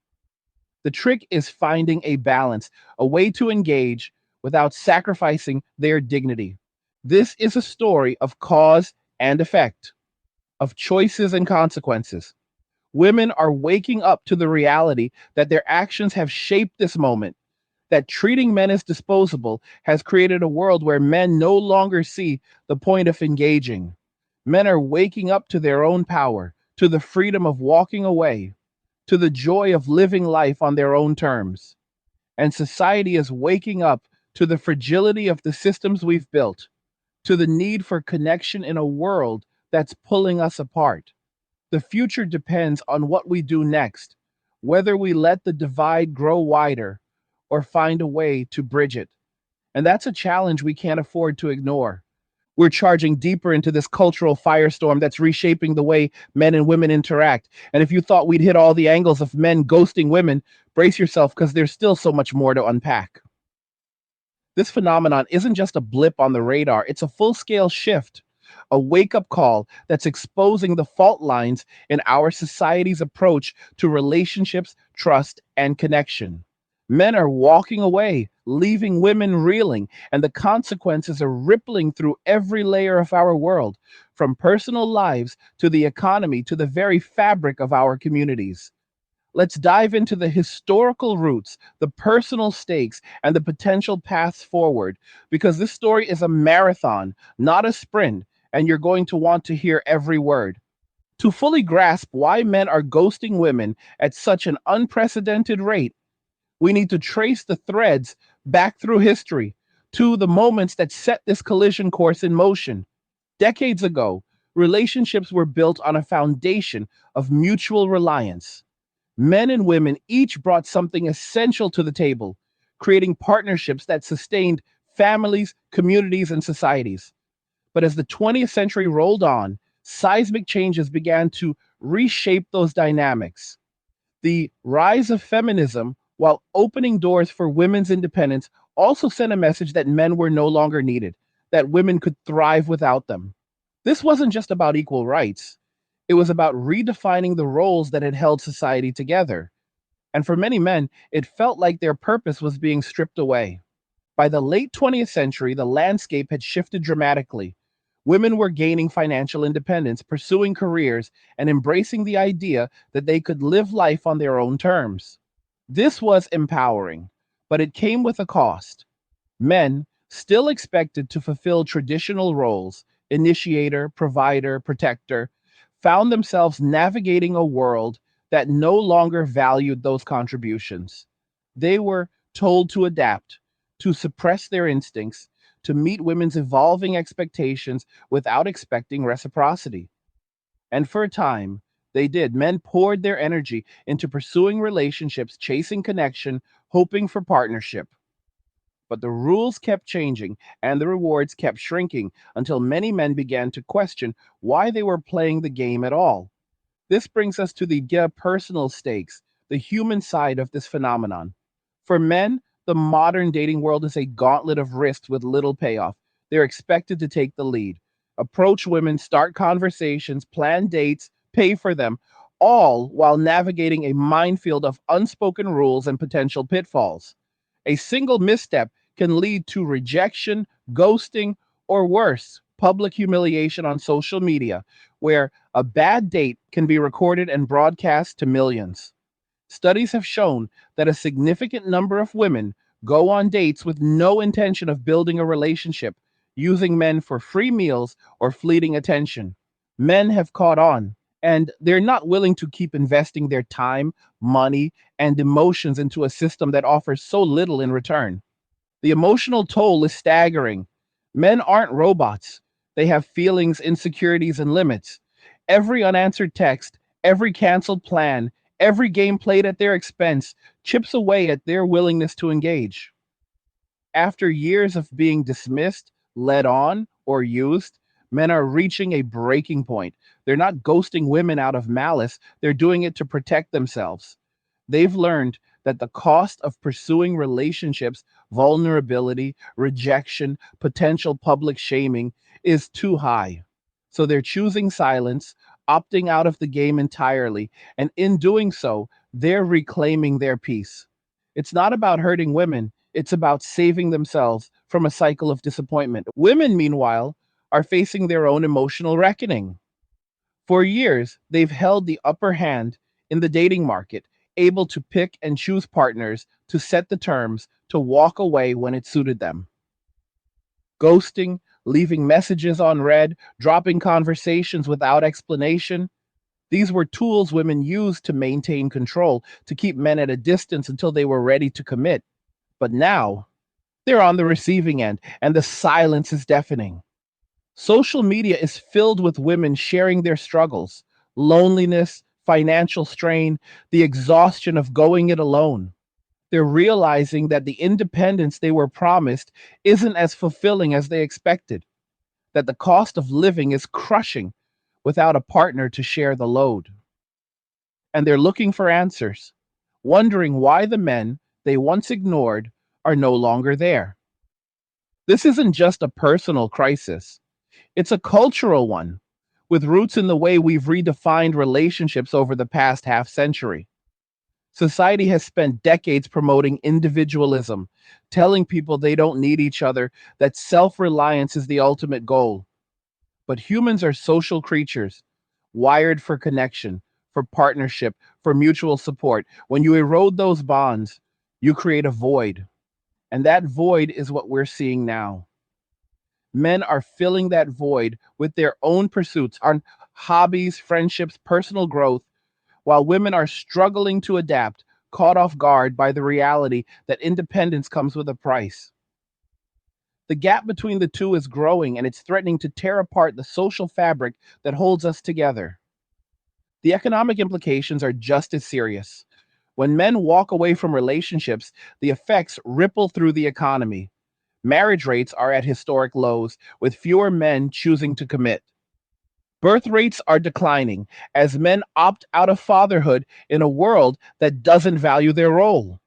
Speaker 2: The trick is finding a balance, a way to engage without sacrificing their dignity. This is a story of cause and effect, of choices and consequences. Women are waking up to the reality that their actions have shaped this moment, that treating men as disposable has created a world where men no longer see the point of engaging. Men are waking up to their own power, to the freedom of walking away, to the joy of living life on their own terms. And society is waking up to the fragility of the systems we've built, to the need for connection in a world that's pulling us apart. The future depends on what we do next, whether we let the divide grow wider or find a way to bridge it. And that's a challenge we can't afford to ignore. We're charging deeper into this cultural firestorm that's reshaping the way men and women interact. And if you thought we'd hit all the angles of men ghosting women, brace yourself because there's still so much more to unpack. This phenomenon isn't just a blip on the radar, it's a full scale shift, a wake up call that's exposing the fault lines in our society's approach to relationships, trust, and connection. Men are walking away, leaving women reeling, and the consequences are rippling through every layer of our world, from personal lives to the economy to the very fabric of our communities. Let's dive into the historical roots, the personal stakes, and the potential paths forward, because this story is a marathon, not a sprint, and you're going to want to hear every word. To fully grasp why men are ghosting women at such an unprecedented rate, We need to trace the threads back through history to the moments that set this collision course in motion. Decades ago, relationships were built on a foundation of mutual reliance. Men and women each brought something essential to the table, creating partnerships that sustained families, communities, and societies. But as the 20th century rolled on, seismic changes began to reshape those dynamics. The rise of feminism, while opening doors for women's independence, also sent a message that men were no longer needed, that women could thrive without them. This wasn't just about equal rights, it was about redefining the roles that had held society together. And for many men, it felt like their purpose was being stripped away. By the late 20th century, the landscape had shifted dramatically. Women were gaining financial independence, pursuing careers, and embracing the idea that they could live life on their own terms. This was empowering, but it came with a cost. Men, still expected to fulfill traditional roles, initiator, provider, protector, found themselves navigating a world that no longer valued those contributions. They were told to adapt, to suppress their instincts, to meet women's evolving expectations without expecting reciprocity. And for a time, they did. Men poured their energy into pursuing relationships, chasing connection, hoping for partnership. But the rules kept changing and the rewards kept shrinking until many men began to question why they were playing the game at all. This brings us to the personal stakes, the human side of this phenomenon. For men, the modern dating world is a gauntlet of risks with little payoff. They're expected to take the lead, approach women, start conversations, plan dates, pay for them, all while navigating a minefield of unspoken rules and potential pitfalls. A single misstep can lead to rejection, ghosting, or worse, public humiliation on social media, where a bad date can be recorded and broadcast to millions. Studies have shown that a significant number of women go on dates with no intention of building a relationship, using men for free meals or fleeting attention. Men have caught on, and they're not willing to keep investing their time, money, and emotions into a system that offers so little in return. The emotional toll is staggering. Men aren't robots. They have feelings, insecurities, and limits. Every unanswered text, every canceled plan, every game played at their expense chips away at their willingness to engage. After years of being dismissed, led on, or used, men are reaching a breaking point. They're not ghosting women out of malice, they're doing it to protect themselves. They've learned that the cost of pursuing relationships, vulnerability, rejection, potential public shaming is too high. So they're choosing silence, opting out of the game entirely, and in doing so, they're reclaiming their peace. It's not about hurting women, it's about saving themselves from a cycle of disappointment. Women, meanwhile, are facing their own emotional reckoning. For years, they've held the upper hand in the dating market, able to pick and choose partners, to set the terms, to walk away when it suited them. Ghosting, leaving messages unread, dropping conversations without explanation. These were tools women used to maintain control, to keep men at a distance until they were ready to commit. But now, they're on the receiving end, and the silence is deafening. Social media is filled with women sharing their struggles, loneliness, financial strain, the exhaustion of going it alone. They're realizing that the independence they were promised isn't as fulfilling as they expected, that the cost of living is crushing without a partner to share the load. And they're looking for answers, wondering why the men they once ignored are no longer there. This isn't just a personal crisis, it's a cultural one, with roots in the way we've redefined relationships over the past half century. Society has spent decades promoting individualism, telling people they don't need each other, that self reliance is the ultimate goal. But humans are social creatures, wired for connection, for partnership, for mutual support. When you erode those bonds, you create a void. And that void is what we're seeing now. Men are filling that void with their own pursuits, on hobbies, friendships, personal growth, while women are struggling to adapt, caught off guard by the reality that independence comes with a price. The gap between the two is growing and it's threatening to tear apart the social fabric that holds us together. The economic implications are just as serious. When men walk away from relationships, the effects ripple through the economy. Marriage rates are at historic lows, with fewer men choosing to commit. Birth rates are declining as men opt out of fatherhood in a world that doesn't value their role.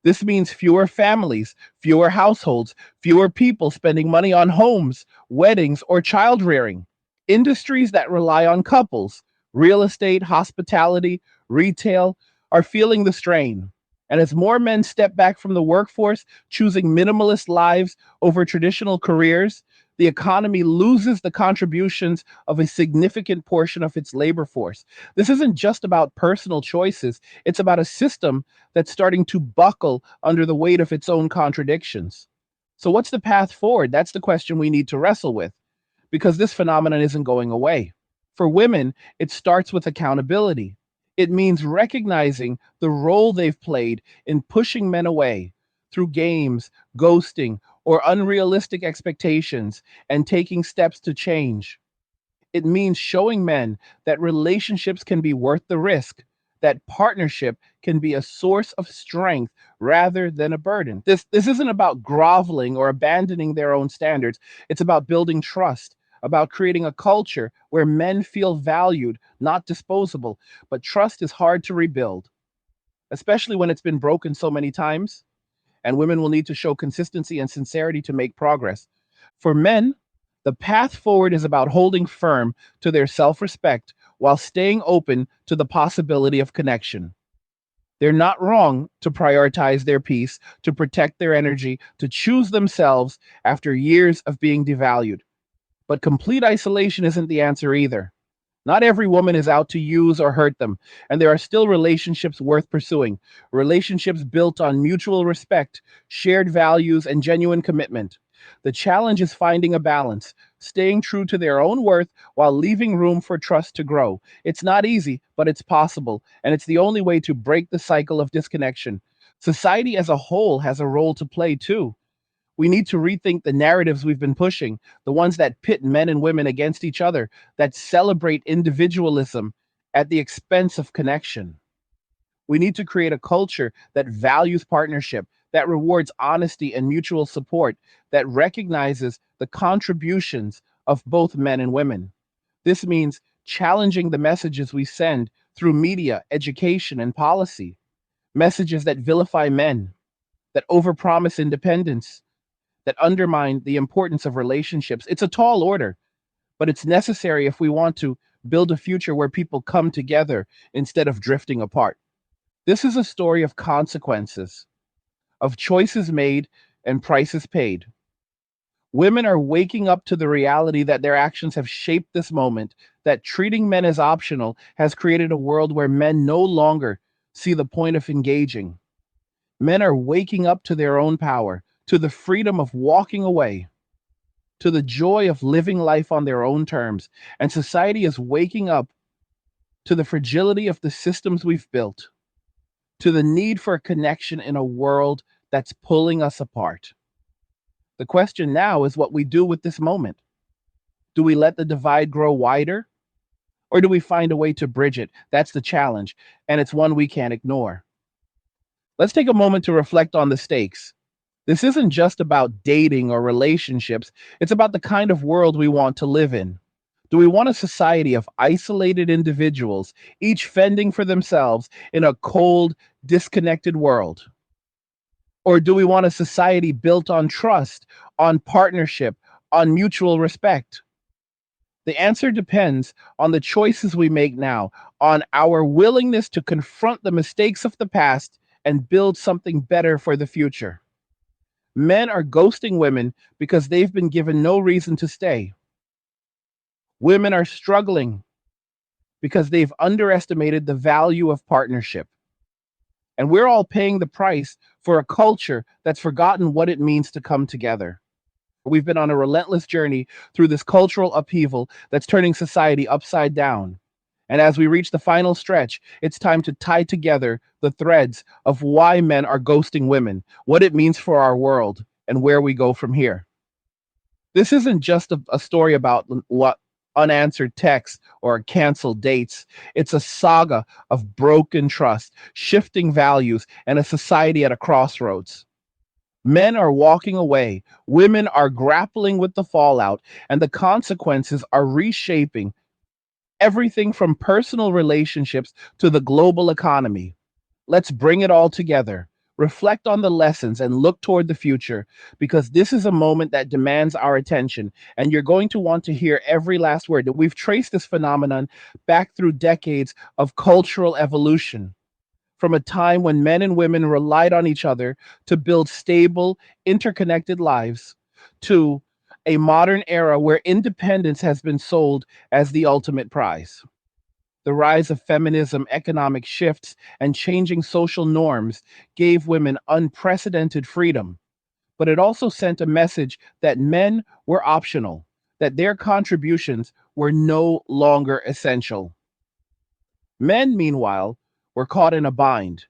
Speaker 2: This means fewer families, fewer households, fewer people spending money on homes, weddings, or child rearing. Industries that rely on couples, real estate, hospitality, retail, are feeling the strain. And as more men step back from the workforce, choosing minimalist lives over traditional careers, the economy loses the contributions of a significant portion of its labor force. This isn't just about personal choices, it's about a system that's starting to buckle under the weight of its own contradictions. So, what's the path forward? That's the question we need to wrestle with, because this phenomenon isn't going away. For women, it starts with accountability. It means recognizing the role they've played in pushing men away through games, ghosting, or unrealistic expectations and taking steps to change. It means showing men that relationships can be worth the risk, that partnership can be a source of strength rather than a burden. This isn't about groveling or abandoning their own standards. It's about building trust, about creating a culture where men feel valued, not disposable. But trust is hard to rebuild, especially when it's been broken so many times, and women will need to show consistency and sincerity to make progress. For men, the path forward is about holding firm to their self respect while staying open to the possibility of connection. They're not wrong to prioritize their peace, to protect their energy, to choose themselves after years of being devalued. But complete isolation isn't the answer either. Not every woman is out to use or hurt them, and there are still relationships worth pursuing. Relationships built on mutual respect, shared values, and genuine commitment. The challenge is finding a balance, staying true to their own worth while leaving room for trust to grow. It's not easy, but it's possible, and it's the only way to break the cycle of disconnection. Society as a whole has a role to play too. We need to rethink the narratives we've been pushing, the ones that pit men and women against each other, that celebrate individualism at the expense of connection. We need to create a culture that values partnership, that rewards honesty and mutual support, that recognizes the contributions of both men and women. This means challenging the messages we send through media, education, and policy. Messages that vilify men, that overpromise independence, that undermine the importance of relationships. It's a tall order, but it's necessary if we want to build a future where people come together instead of drifting apart. This is a story of consequences, of choices made and prices paid. Women are waking up to the reality that their actions have shaped this moment, that treating men as optional has created a world where men no longer see the point of engaging. Men are waking up to their own power, to the freedom of walking away, to the joy of living life on their own terms. And society is waking up to the fragility of the systems we've built, to the need for a connection in a world that's pulling us apart. The question now is what we do with this moment. Do we let the divide grow wider, or do we find a way to bridge it? That's the challenge, and it's one we can't ignore. Let's take a moment to reflect on the stakes. This isn't just about dating or relationships, it's about the kind of world we want to live in. Do we want a society of isolated individuals, each fending for themselves in a cold, disconnected world? Or do we want a society built on trust, on partnership, on mutual respect? The answer depends on the choices we make now, on our willingness to confront the mistakes of the past and build something better for the future. Men are ghosting women because they've been given no reason to stay. Women are struggling because they've underestimated the value of partnership. And we're all paying the price for a culture that's forgotten what it means to come together. We've been on a relentless journey through this cultural upheaval that's turning society upside down. And as we reach the final stretch, it's time to tie together the threads of why men are ghosting women, what it means for our world, and where we go from here. This isn't just a story about what unanswered texts or canceled dates. It's a saga of broken trust, shifting values, and a society at a crossroads. Men are walking away, women are grappling with the fallout, and the consequences are reshaping everything from personal relationships to the global economy. Let's bring it all together, reflect on the lessons, and look toward the future because this is a moment that demands our attention. And you're going to want to hear every last word. We've traced this phenomenon back through decades of cultural evolution, from a time when men and women relied on each other to build stable, interconnected lives, to a modern era where independence has been sold as the ultimate prize. The rise of feminism, economic shifts, and changing social norms gave women unprecedented freedom, but it also sent a message that men were optional, that their contributions were no longer essential. Men, meanwhile, were caught in a bind,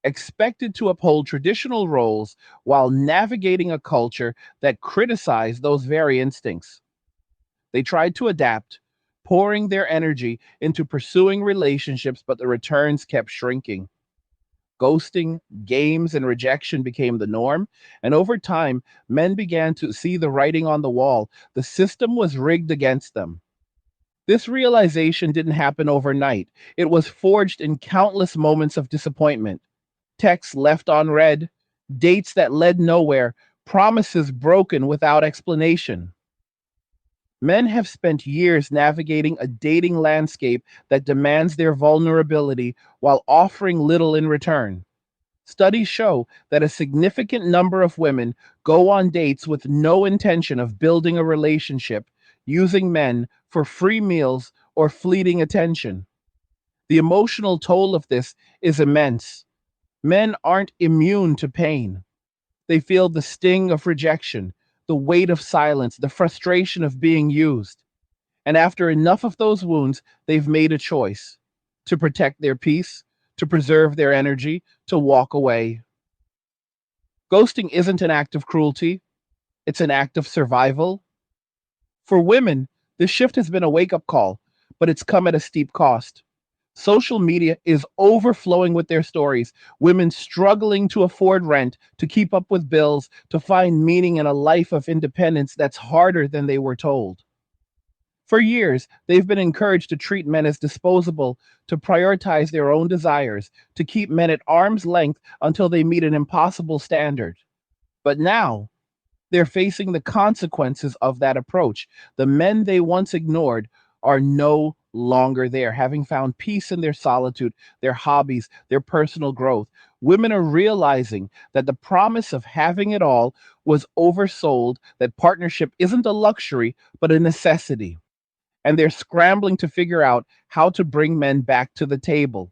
Speaker 2: expected to uphold traditional roles while navigating a culture that criticized those very instincts. They tried to adapt, pouring their energy into pursuing relationships, but the returns kept shrinking. Ghosting, games, and rejection became the norm, and over time, men began to see the writing on the wall. The system was rigged against them. This realization didn't happen overnight. It was forged in countless moments of disappointment, texts left unread, dates that led nowhere, promises broken without explanation. Men have spent years navigating a dating landscape that demands their vulnerability while offering little in return. Studies show that a significant number of women go on dates with no intention of building a relationship, using men for free meals or fleeting attention. The emotional toll of this is immense. Men aren't immune to pain. They feel the sting of rejection, the weight of silence, the frustration of being used. And after enough of those wounds, they've made a choice to protect their peace, to preserve their energy, to walk away. Ghosting isn't an act of cruelty, it's an act of survival. For women, this shift has been a wake up call, but it's come at a steep cost. Social media is overflowing with their stories. Women struggling to afford rent, to keep up with bills, to find meaning in a life of independence that's harder than they were told. For years, they've been encouraged to treat men as disposable, to prioritize their own desires, to keep men at arm's length until they meet an impossible standard. But now, they're facing the consequences of that approach. The men they once ignored are no longer there, having found peace in their solitude, their hobbies, their personal growth. Women are realizing that the promise of having it all was oversold, that partnership isn't a luxury, but a necessity. And they're scrambling to figure out how to bring men back to the table.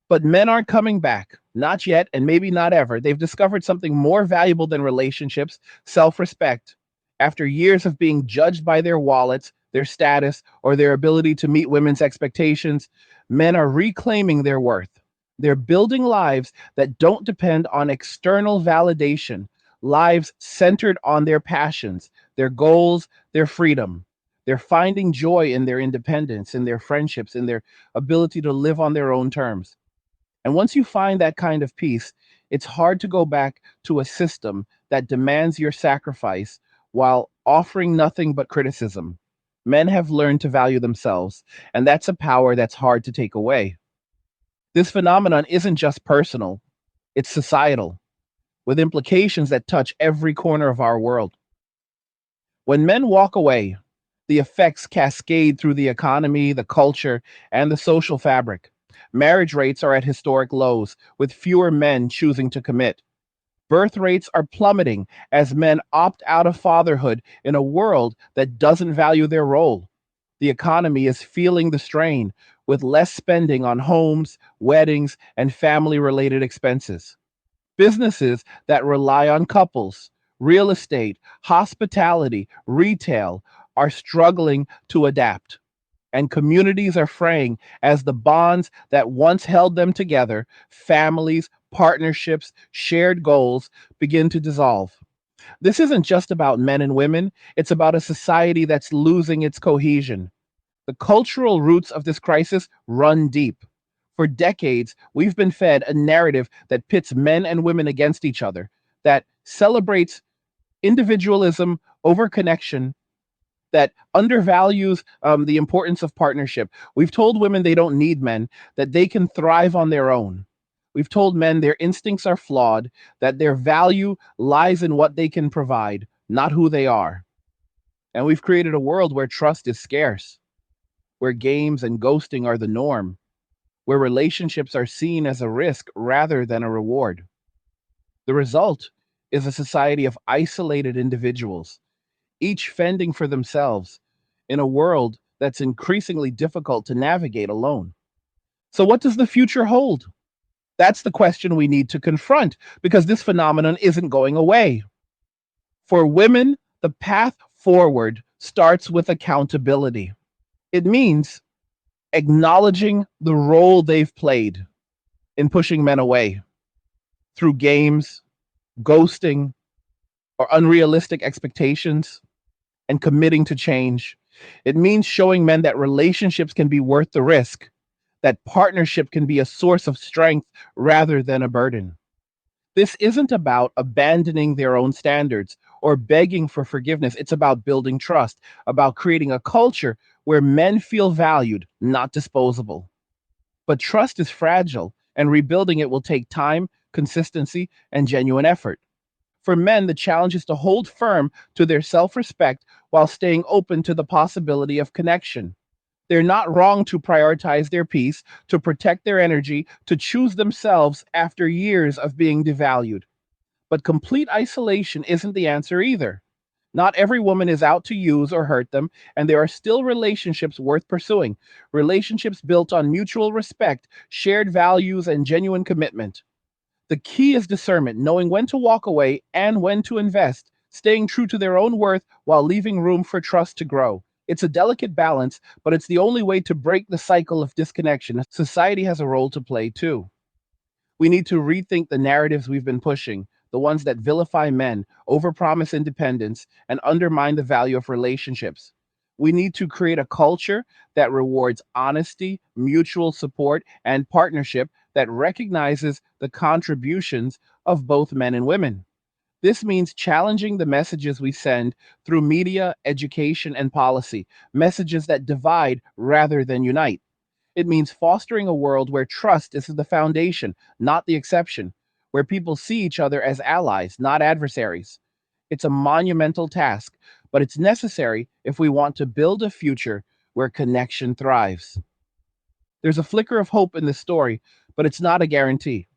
Speaker 2: But men aren't coming back, not yet, and maybe not ever. They've discovered something more valuable than relationships: self respect. After years of being judged by their wallets, their status, or their ability to meet women's expectations, men are reclaiming their worth. They're building lives that don't depend on external validation, lives centered on their passions, their goals, their freedom. They're finding joy in their independence, in their friendships, in their ability to live on their own terms. And once you find that kind of peace, it's hard to go back to a system that demands your sacrifice while offering nothing but criticism. Men have learned to value themselves, and that's a power that's hard to take away. This phenomenon isn't just personal, it's societal, with implications that touch every corner of our world. When men walk away, the effects cascade through the economy, the culture, and the social fabric. Marriage rates are at historic lows, with fewer men choosing to commit. Birth rates are plummeting as men opt out of fatherhood in a world that doesn't value their role. The economy is feeling the strain, with less spending on homes, weddings, and family related expenses. Businesses that rely on couples, real estate, hospitality, retail, are struggling to adapt. and communities are fraying as the bonds that once held them together, families, partnerships, shared goals, begin to dissolve. This isn't just about men and women, it's about a society that's losing its cohesion. The cultural roots of this crisis run deep. For decades, we've been fed a narrative that pits men and women against each other, that celebrates individualism over connection, that undervalues the importance of partnership. We've told women they don't need men, that they can thrive on their own. We've told men their instincts are flawed, that their value lies in what they can provide, not who they are. And we've created a world where trust is scarce, where games and ghosting are the norm, where relationships are seen as a risk rather than a reward. The result is a society of isolated individuals, each fending for themselves in a world that's increasingly difficult to navigate alone. So, what does the future hold? That's the question we need to confront because this phenomenon isn't going away. For women, the path forward starts with accountability. It means acknowledging the role they've played in pushing men away through games, ghosting, or unrealistic expectations, and committing to change. It means showing men that relationships can be worth the risk, that partnership can be a source of strength rather than a burden. This isn't about abandoning their own standards or begging for forgiveness. It's about building trust, about creating a culture where men feel valued, not disposable. But trust is fragile, and rebuilding it will take time, consistency, and genuine effort. For men, the challenge is to hold firm to their self respect while staying open to the possibility of connection. They're not wrong to prioritize their peace, to protect their energy, to choose themselves after years of being devalued. But complete isolation isn't the answer either. Not every woman is out to use or hurt them, and there are still relationships worth pursuing. Relationships built on mutual respect, shared values, and genuine commitment. The key is discernment, knowing when to walk away and when to invest, staying true to their own worth while leaving room for trust to grow. It's a delicate balance, but it's the only way to break the cycle of disconnection. Society has a role to play too. We need to rethink the narratives we've been pushing, the ones that vilify men, overpromise independence, and undermine the value of relationships. We need to create a culture that rewards honesty, mutual support, and partnership that recognizes the contributions of both men and women. This means challenging the messages we send through media, education, and policy, messages that divide rather than unite. It means fostering a world where trust is the foundation, not the exception, where people see each other as allies, not adversaries. It's a monumental task, but it's necessary if we want to build a future where connection thrives. There's a flicker of hope in this story, but it's not a guarantee.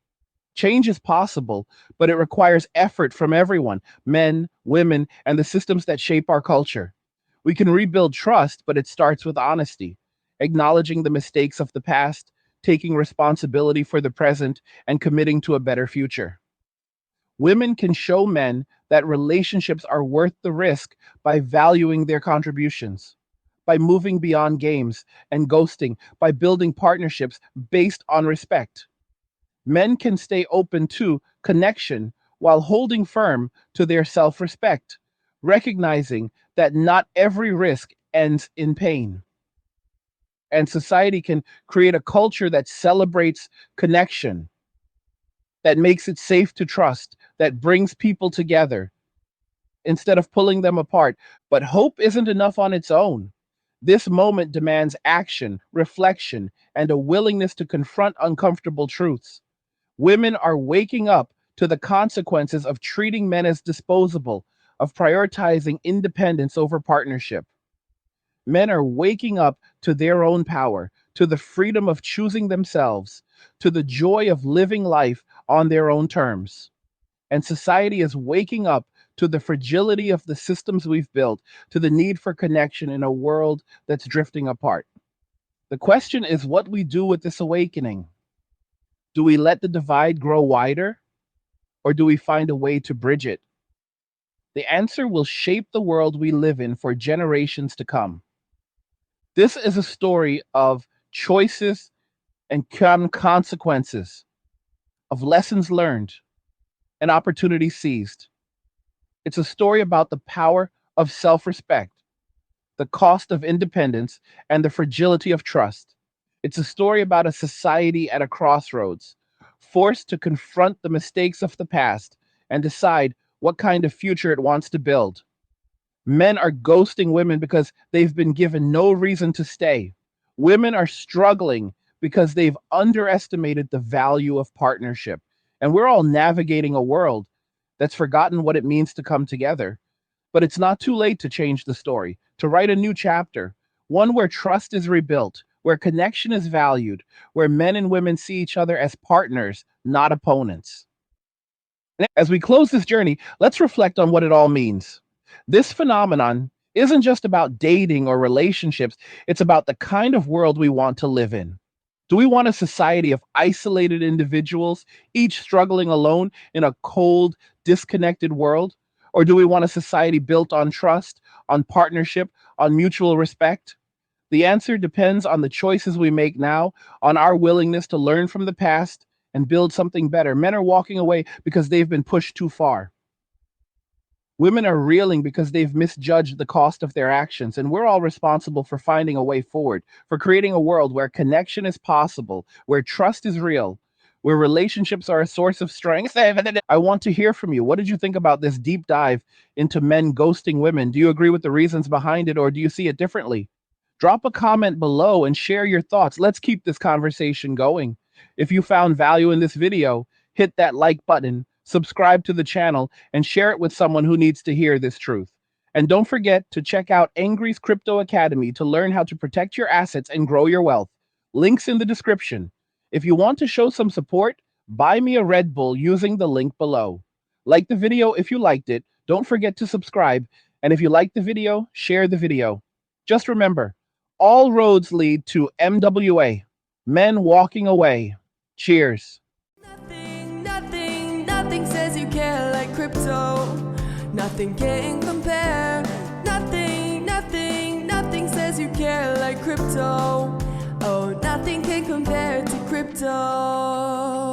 Speaker 2: Change is possible, but it requires effort from everyone: men, women, and the systems that shape our culture. We can rebuild trust, but it starts with honesty, acknowledging the mistakes of the past, taking responsibility for the present, and committing to a better future. Women can show men that relationships are worth the risk by valuing their contributions, by moving beyond games and ghosting, by building partnerships based on respect. Men can stay open to connection while holding firm to their self respect, recognizing that not every risk ends in pain. And society can create a culture that celebrates connection, that makes it safe to trust, that brings people together instead of pulling them apart. But hope isn't enough on its own. This moment demands action, reflection, and a willingness to confront uncomfortable truths. Women are waking up to the consequences of treating men as disposable, of prioritizing independence over partnership. Men are waking up to their own power, to the freedom of choosing themselves, to the joy of living life on their own terms. And society is waking up to the fragility of the systems we've built, to the need for connection in a world that's drifting apart. The question is what we do with this awakening. Do we let the divide grow wider, or do we find a way to bridge it? The answer will shape the world we live in for generations to come. This is a story of choices and consequences, of lessons learned and opportunities seized. It's a story about the power of self respect, the cost of independence, and the fragility of trust. It's a story about a society at a crossroads, forced to confront the mistakes of the past and decide what kind of future it wants to build. Men are ghosting women because they've been given no reason to stay. Women are struggling because they've underestimated the value of partnership. And we're all navigating a world that's forgotten what it means to come together. But it's not too late to change the story, to write a new chapter, one where trust is rebuilt, where connection is valued, where men and women see each other as partners, not opponents. As we close this journey, let's reflect on what it all means. This phenomenon isn't just about dating or relationships, it's about the kind of world we want to live in. Do we want a society of isolated individuals, each struggling alone in a cold, disconnected world? Or do we want a society built on trust, on partnership, on mutual respect? The answer depends on the choices we make now, on our willingness to learn from the past and build something better. Men are walking away because they've been pushed too far. Women are reeling because they've misjudged the cost of their actions, and we're all responsible for finding a way forward, for creating a world where connection is possible, where trust is real, where relationships are a source of strength. I want to hear from you. What did you think about this deep dive into men ghosting women? Do you agree with the reasons behind it, or do you see it differently? Drop a comment below and share your thoughts. Let's keep this conversation going. If you found value in this video, hit that like button, subscribe to the channel, and share it with someone who needs to hear this truth. And don't forget to check out Angry's Crypto Academy to learn how to protect your assets and grow your wealth. Links in the description. If you want to show some support, buy me a Red Bull using the link below. Like the video if you liked it. Don't forget to subscribe. And if you like the video, share the video. Just remember, all roads lead to MWA, men walking away. Cheers.
Speaker 3: Nothing says you care like crypto. Nothing can compare. Nothing says you care like crypto. Oh, nothing can compare to crypto.